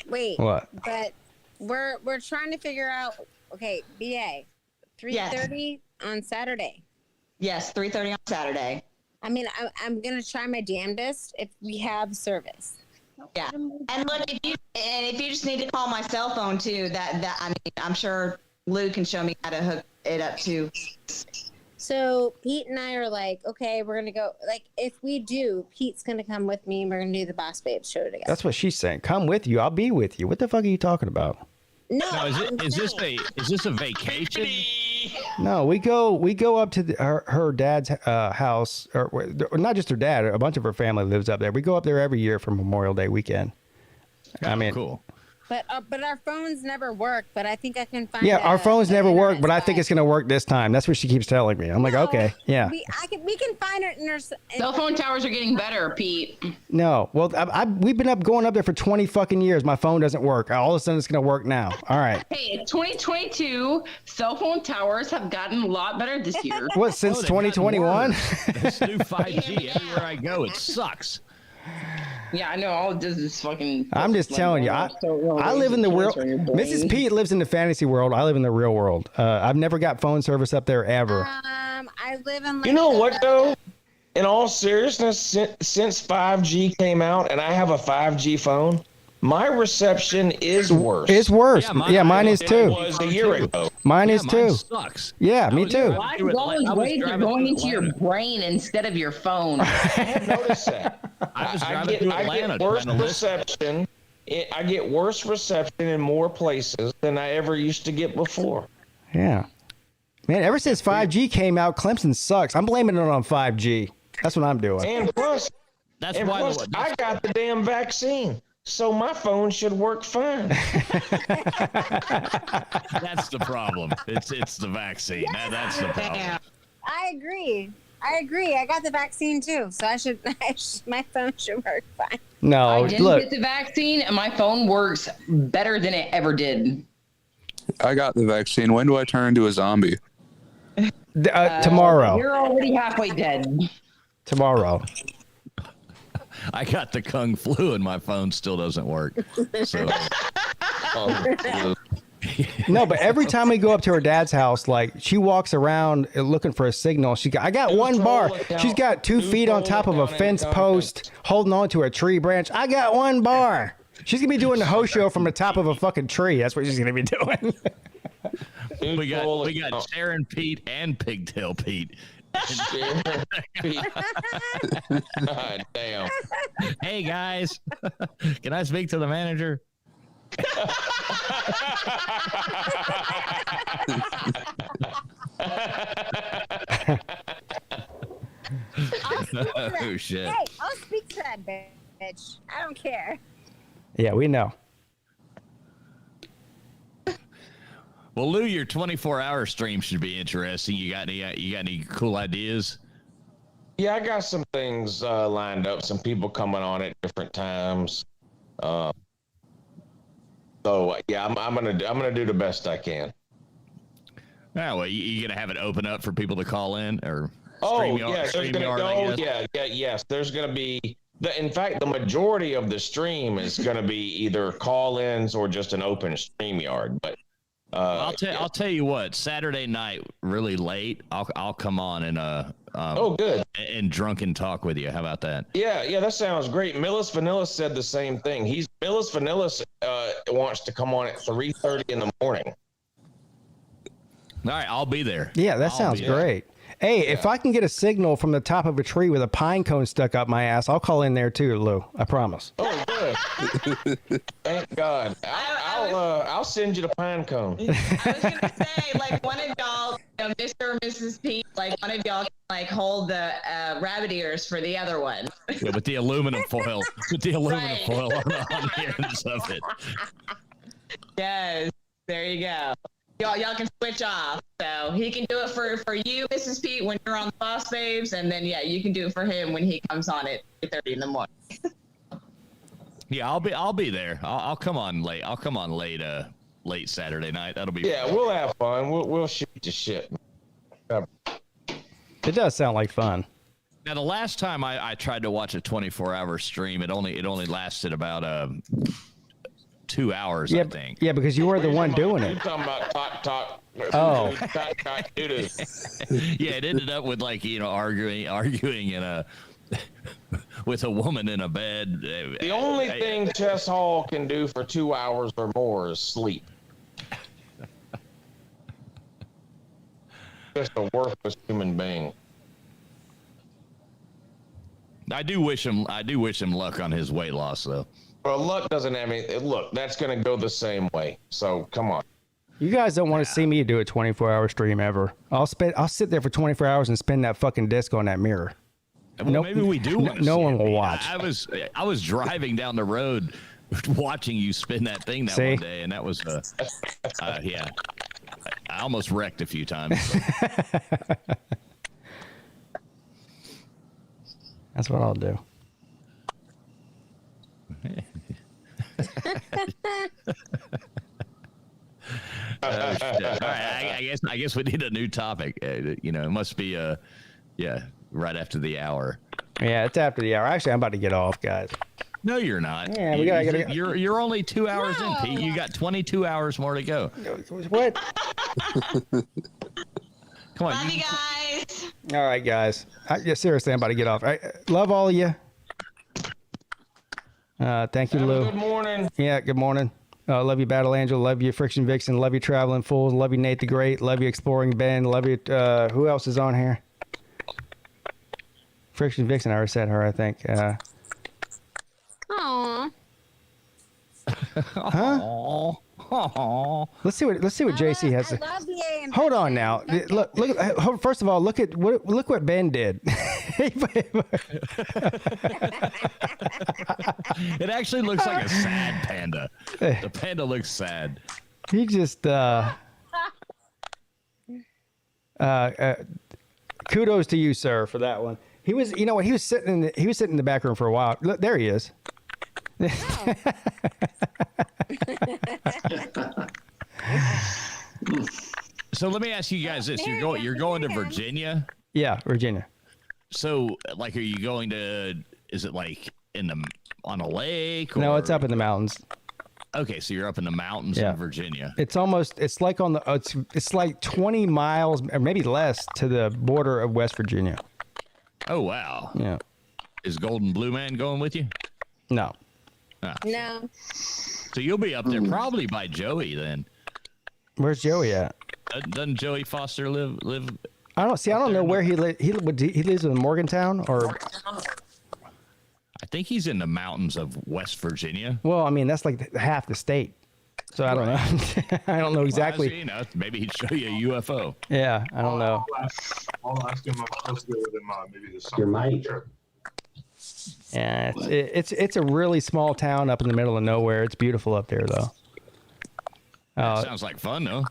Wait. What? But we're trying to figure out. Okay, BA, 3:30 on Saturday. Yes, 3:30 on Saturday. I mean, I'm gonna try my damnedest if we have service. Yeah, and look, if you just need to call my cell phone too, that I mean, I'm sure Lou can show me how to hook it up too. So Pete and I are like, okay, we're gonna go. Like, if we do, Pete's gonna come with me, and we're gonna do the Boss Babes show together. That's what she's saying. Come with you. I'll be with you. What the fuck are you talking about? No, is this a vacation? No, we go up to her dad's house, or not just her dad. A bunch of her family lives up there. We go up there every year for Memorial Day weekend. I mean, cool. But our phones never work. But I think I can find. Yeah, our phones never work, but I think it's gonna work this time. That's what she keeps telling me. I'm like, okay, yeah. We can find it in her. Cell phone towers are getting better, Pete. No, well, we've been going up there for 20 fucking years. My phone doesn't work. All of a sudden, it's gonna work now. All right. Hey, 2022, cell phone towers have gotten a lot better this year. What, since 2021? This new 5G everywhere I go, it sucks. Yeah, I know. All it does is fucking. I'm just telling you. I live in the real. Mrs. Pete lives in the fantasy world. I live in the real world. I've never got phone service up there ever. I live in. You know what though? In all seriousness, since 5G came out, and I have a 5G phone, my reception is worse. It's worse. Yeah, mine is too. It was a year ago. Mine is too. Sucks. Yeah, me too. Why all those waves are going into your brain instead of your phone? I have noticed that. I get worse reception. I get worse reception in more places than I ever used to get before. Yeah. Man, ever since 5G came out, Clemson sucks. I'm blaming it on 5G. That's what I'm doing. And plus, I got the damn vaccine. So my phone should work fine. That's the problem. It's the vaccine. That's the problem. I agree. I got the vaccine too, so my phone should work fine. No, I didn't get the vaccine, and my phone works better than it ever did. I got the vaccine. When do I turn into a zombie? Tomorrow. You're already halfway dead. Tomorrow. I got the Kung Flu and my phone still doesn't work. So. No, but every time we go up to her dad's house, like she walks around looking for a signal. I got one bar. She's got 2 feet on top of a fence post, holding on to a tree branch. I got one bar. She's gonna be doing the host show from the top of a fucking tree. That's what she's gonna be doing. we got Sharon Pete and Pigtail Pete. God damn. Hey guys, can I speak to the manager? Oh shit. Hey, I'll speak to that bitch. I don't care. Yeah, we know. Well, Lou, your 24-hour stream should be interesting. You got any cool ideas? Yeah, I got some things lined up. Some people coming on at different times. So yeah, I'm gonna do the best I can. Oh, well, you gonna have it open up for people to call in or? Yes. There's gonna be. In fact, the majority of the stream is gonna be either call-ins or just an open StreamYard. But I'll tell you what. Saturday night, really late, I'll come on and good. And drunken talk with you. How about that? Yeah, that sounds great. Millis Vanilla said the same thing. Millis Vanilla wants to come on at 3:30 in the morning. All right, I'll be there. Yeah, that sounds great. Hey, if I can get a signal from the top of a tree with a pine cone stuck up my ass, I'll call in there too, Lou. I promise. Oh, good. Thank God. I'll send you the pine cone. I was gonna say, like, one of y'all, Mr. or Mrs. Peete, like, one of y'all can, like, hold the rabbit ears for the other one. Yeah, with the aluminum foil. With the aluminum foil on the ends of it. Yes, there you go. Y'all can switch off. So he can do it for you, Mrs. Peete, when you're on the boss babes, and then you can do it for him when he comes on at 8:30 in the morning. Yeah, I'll be there. I'll come on late. I'll come on late Saturday night. That'll be fun. We'll have fun. We'll shoot the shit. It does sound like fun. Now, the last time I tried to watch a 24-hour stream, it only lasted about 2 hours, Yeah, I think. yeah, because you were the one doing You're it. talking about talk. Oh. Talk, doo-doo. Yeah, it ended up with arguing in a with a woman in a bed. The only thing Chess Hall can do for 2 hours or more is sleep. Just a worthless human being. I do wish him luck on his weight loss, though. Well, luck doesn't have any. Look, that's going to go the same way. So come on. You guys don't want to see me do a 24-hour stream ever. I'll sit there for 24 hours and spin that fucking disc on that mirror. Well, maybe we do. No one will watch. I was driving down the road, watching you spin that thing that one day, and that was yeah. I almost wrecked a few times. That's what I'll do. All right, I guess we need a new topic. It must be right after the hour. Yeah, it's after the hour. Actually, I'm about to get off, guys. No, you're not. Yeah, we gotta You're only 2 hours in, Pete. You got 22 hours more to go. What? Come on. Love you guys. All right, guys. Seriously, I'm about to get off. Love all of you. Thank you, Lou. Good morning. Yeah, good morning. Love you, Battle Angel. Love you, Friction Vixen. Love you, Traveling Fools. Love you, Nate the Great. Love you, Exploring Ben. Love you. Who else is on here? Friction Vixen. I already said her, I think. Aww. Huh? Let's see what JC has to. I love the A and Hold on now. Look. First of all, look what Ben did. It actually looks like a sad panda. The panda looks sad. He just kudos to you, sir, for that one. He was, you know what? He was sitting in the back room for a while. Look, there he is. So let me ask you guys this: you're going to Virginia? Yeah, Virginia. So, like, are you going to? Is it like on a lake? No, it's up in the mountains. Okay, so you're up in the mountains in Virginia. It's like on the it's like 20 miles or maybe less to the border of West Virginia. Oh wow. Yeah. Is Golden Blue Man going with you? No. Ah. No. So you'll be up there probably by Joey then. Where's Joey at? Doesn't Joey Foster live? I don't know where he lives. He lives in Morgantown or. I think he's in the mountains of West Virginia. Well, I mean that's like half the state, so I don't know. I don't know exactly. Well, maybe he'd show you a UFO. Yeah, I don't know. I'll ask him. I'm supposed to go with him maybe this summer. Your mic. Yeah, it's a really small town up in the middle of nowhere. It's beautiful up there though. Sounds like fun though.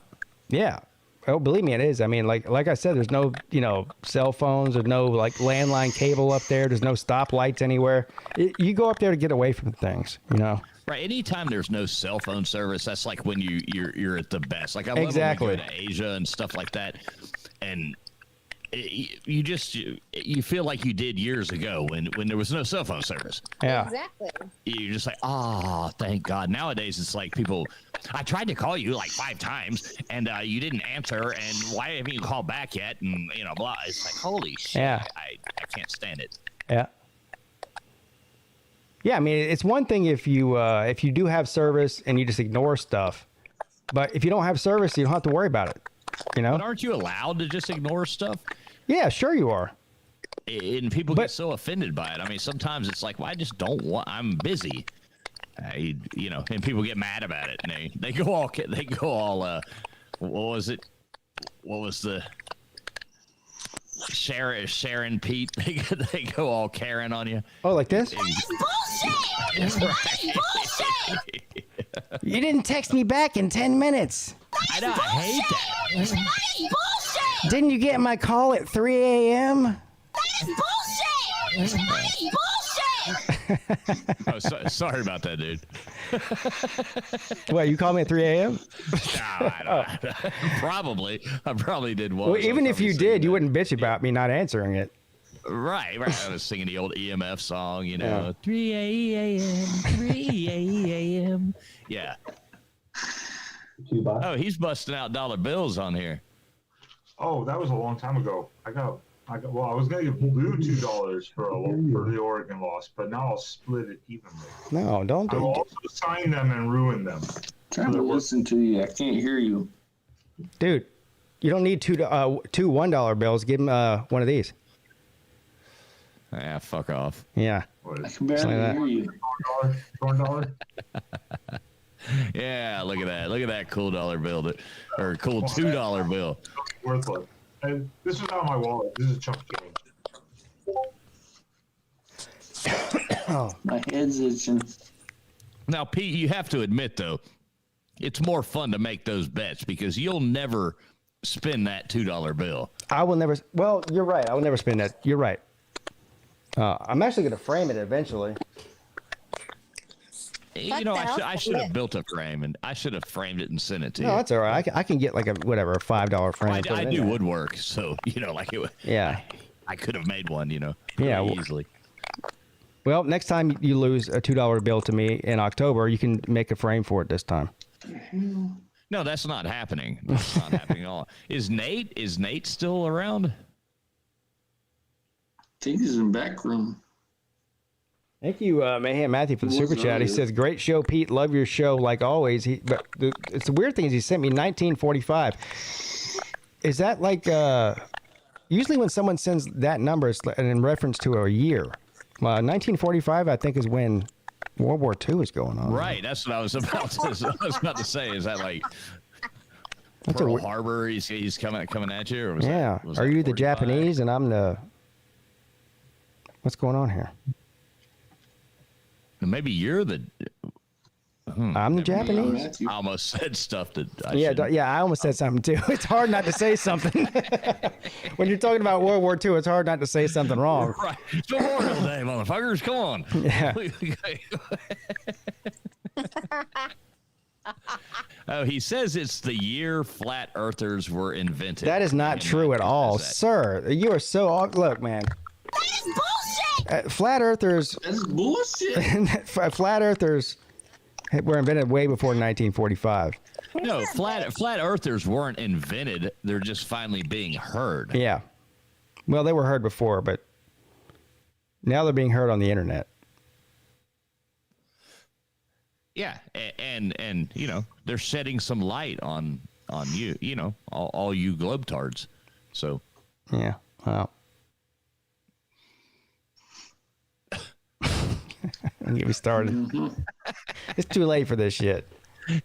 Yeah. Oh, believe me, it is. I mean, like I said, there's no, cell phones. There's no like landline cable up there. There's no stoplights anywhere. You go up there to get away from things, Right. Anytime there's no cell phone service, that's like when you're at the best. Like I love exactly. when we go to Asia and stuff like that, and you feel like you did years ago when there was no cell phone service. Yeah. Exactly. You're just like, thank God. Nowadays, it's like people. I tried to call you like 5 times, and you didn't answer. And why haven't you called back yet? And blah. It's like, holy shit. Yeah. I can't stand it. Yeah. Yeah, I mean, it's one thing if you do have service and you just ignore stuff, but if you don't have service, you don't have to worry about it. But aren't you allowed to just ignore stuff? Yeah, sure you are. And people get so offended by it. I mean, sometimes it's like, well, I just don't want. I'm busy. You know, and people get mad about it. And they go all. What was it? What was the Sharon Peete? They go all Karen on you. Oh, like this? Bullshit! Bullshit! You didn't text me back in 10 minutes. I know. I hate that. Bullshit! Didn't you get my call at 3 a.m.? That is bullshit! That is bullshit! Oh, sorry about that, dude. What, you called me at 3 a.m.? No, I don't. Probably. I probably did once. Well, even if you did, you wouldn't bitch about me not answering it. Right. I was singing the old EMF song, you know. Yeah. 3 a.m., 3 a.m. Yeah. Oh, he's busting out dollar bills on here. Oh, that was a long time ago. Well, I was going to give Blue $2 for the Oregon loss, but now I'll split it evenly. No, don't do I will it. also sign them and ruin them. Trying to listen to you. I can't hear you. Dude, you don't need two $1 bills. Give him one of these. Yeah, fuck off. Yeah. I can barely hear you. $1? Yeah, look at that. Look at that cool dollar bill or cool $2 bill. Worthless. And this was not my wallet. This is a chunk of change. Oh. My head's itching. Now, Pete, you have to admit, though, it's more fun to make those bets because you'll never spend that $2 bill. I will never. Well, you're right. I will never spend that. You're right. I'm actually going to frame it eventually. You know, I should have built a frame, and I should have framed it and sent it to you. No, that's all right. I can get like a $5 frame. I do woodwork, so you know, like it. Yeah. I could have made one, you know. Yeah, easily. Well, next time you lose a $2 bill to me in October, you can make a frame for it this time. No, that's not happening. That's not happening at all. Is Nate still around? I think he's in back room. Thank you, Mayhem Matthew, for the super chat. He says, "Great show, Pete. Love your show like always." But it's the weird thing is he sent me 1945. Is that like usually when someone sends that number, it's in reference to a year? 1945, I think, is when World War II is going on. Right. That's what I was about to say. Is that like Pearl Harbor? He's coming at you, or was yeah? That, was Are that you 45? the Japanese and I'm the? What's going on here? Maybe you're the. I'm the Japanese. I almost said stuff that. I almost said something too. It's hard not to say something when you're talking about World War II. It's hard not to say something wrong. Right, it's Memorial Day, motherfuckers. Come on. Yeah. Oh, he says it's the year flat earthers were invented. That is not true at all, sir. You are so look, man. That is bullshit. Flat earthers. That's bullshit. Flat earthers were invented way before 1945. No, flat earthers weren't invented. They're just finally being heard. Yeah. Well, they were heard before, but now they're being heard on the internet. Yeah, and you know, they're shedding some light on you know, all you globetards. So yeah, wow. Don't get me started. It's too late for this shit.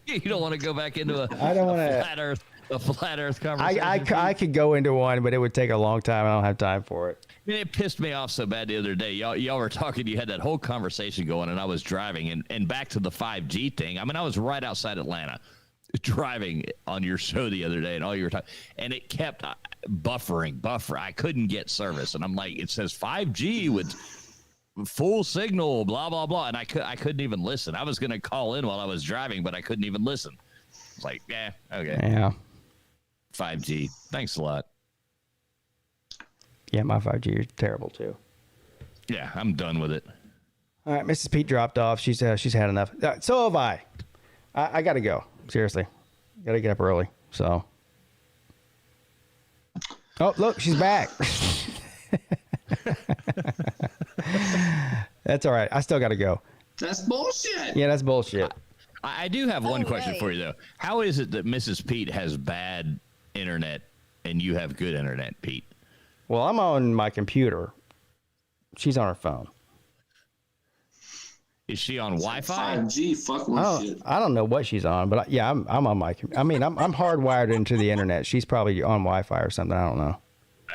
You don't want to go back into a flat Earth conversation. I could go into one, but it would take a long time. I don't have time for it. It pissed me off so bad the other day. Y'all were talking. You had that whole conversation going, and I was driving. And back to the 5G thing. I mean, I was right outside Atlanta, driving on your show the other day, and all you were talking, and it kept buffering. I couldn't get service, and I'm like, it says 5G with full signal, blah blah blah, and I couldn't even listen. I was gonna call in while I was driving, but I couldn't even listen. It's like, yeah, okay, yeah, 5G. Thanks a lot. Yeah, my 5G is terrible too. Yeah, I'm done with it. All right, Mrs. Peete dropped off. She's had enough. So have I. I got to go. Seriously, got to get up early. So, oh look, she's back. That's all right. I still got to go. That's bullshit. Yeah, that's bullshit. I do have one question for you though. How is it that Mrs. Peete has bad internet and you have good internet, Pete? Well, I'm on my computer. She's on her phone. Is she on Wi-Fi? 5G, fuck my shit. I don't know what she's on, but yeah, I'm on my. I mean, I'm hardwired into the internet. She's probably on Wi-Fi or something. I don't know.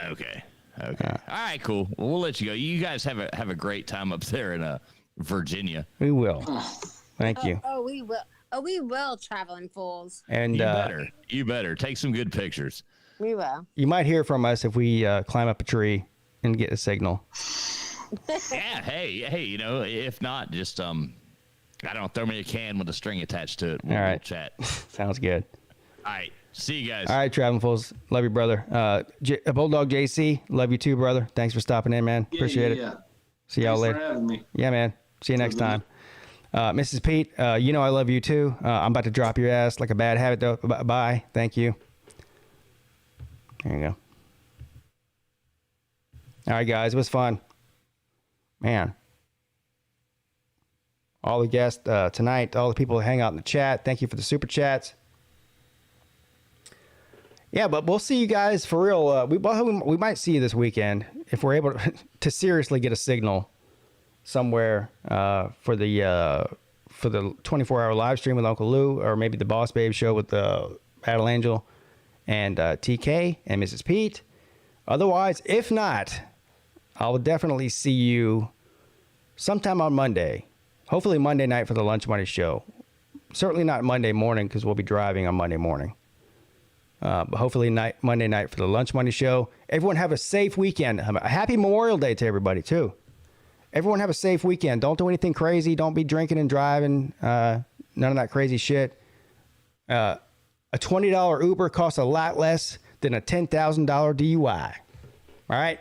Okay. All right, cool. Well, we'll let you go. You guys have a great time up there in Virginia. We will. Thank you. Oh, we will. Oh, we will, traveling fools. And you better take some good pictures. We will. You might hear from us if we climb up a tree and get a signal. Yeah. Hey. You know, if not, just I don't know, throw me a can with a string attached to it. All right. We'll chat. Sounds good. All right. See you guys. All right, traveling fools. Love you, brother. Bulldog JC, love you too, brother. Thanks for stopping in, man. Appreciate it. See y'all later. Thanks for having me. Yeah, man. See you next time. Mrs. Peete, you know I love you too. I'm about to drop your ass like a bad habit, though. Bye. Thank you. There you go. All right, guys. It was fun. Man. All the guests tonight, all the people who hang out in the chat, thank you for the super chats. Yeah, but we'll see you guys for real. We might see you this weekend if we're able to seriously get a signal somewhere for the 24-hour live stream with Uncle Lou, or maybe the Boss Babe show with the Battle Angel and TK and Mrs. Peete. Otherwise, if not, I will definitely see you sometime on Monday. Hopefully Monday night for the Lunch Money show. Certainly not Monday morning because we'll be driving on Monday morning. But hopefully Monday night for the Lunch Money show. Everyone have a safe weekend. A happy Memorial Day to everybody too. Everyone have a safe weekend. Don't do anything crazy. Don't be drinking and driving. None of that crazy shit. A $20 Uber costs a lot less than a $10,000 DUI. All right?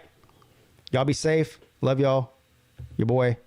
Y'all be safe. Love y'all. Your boy.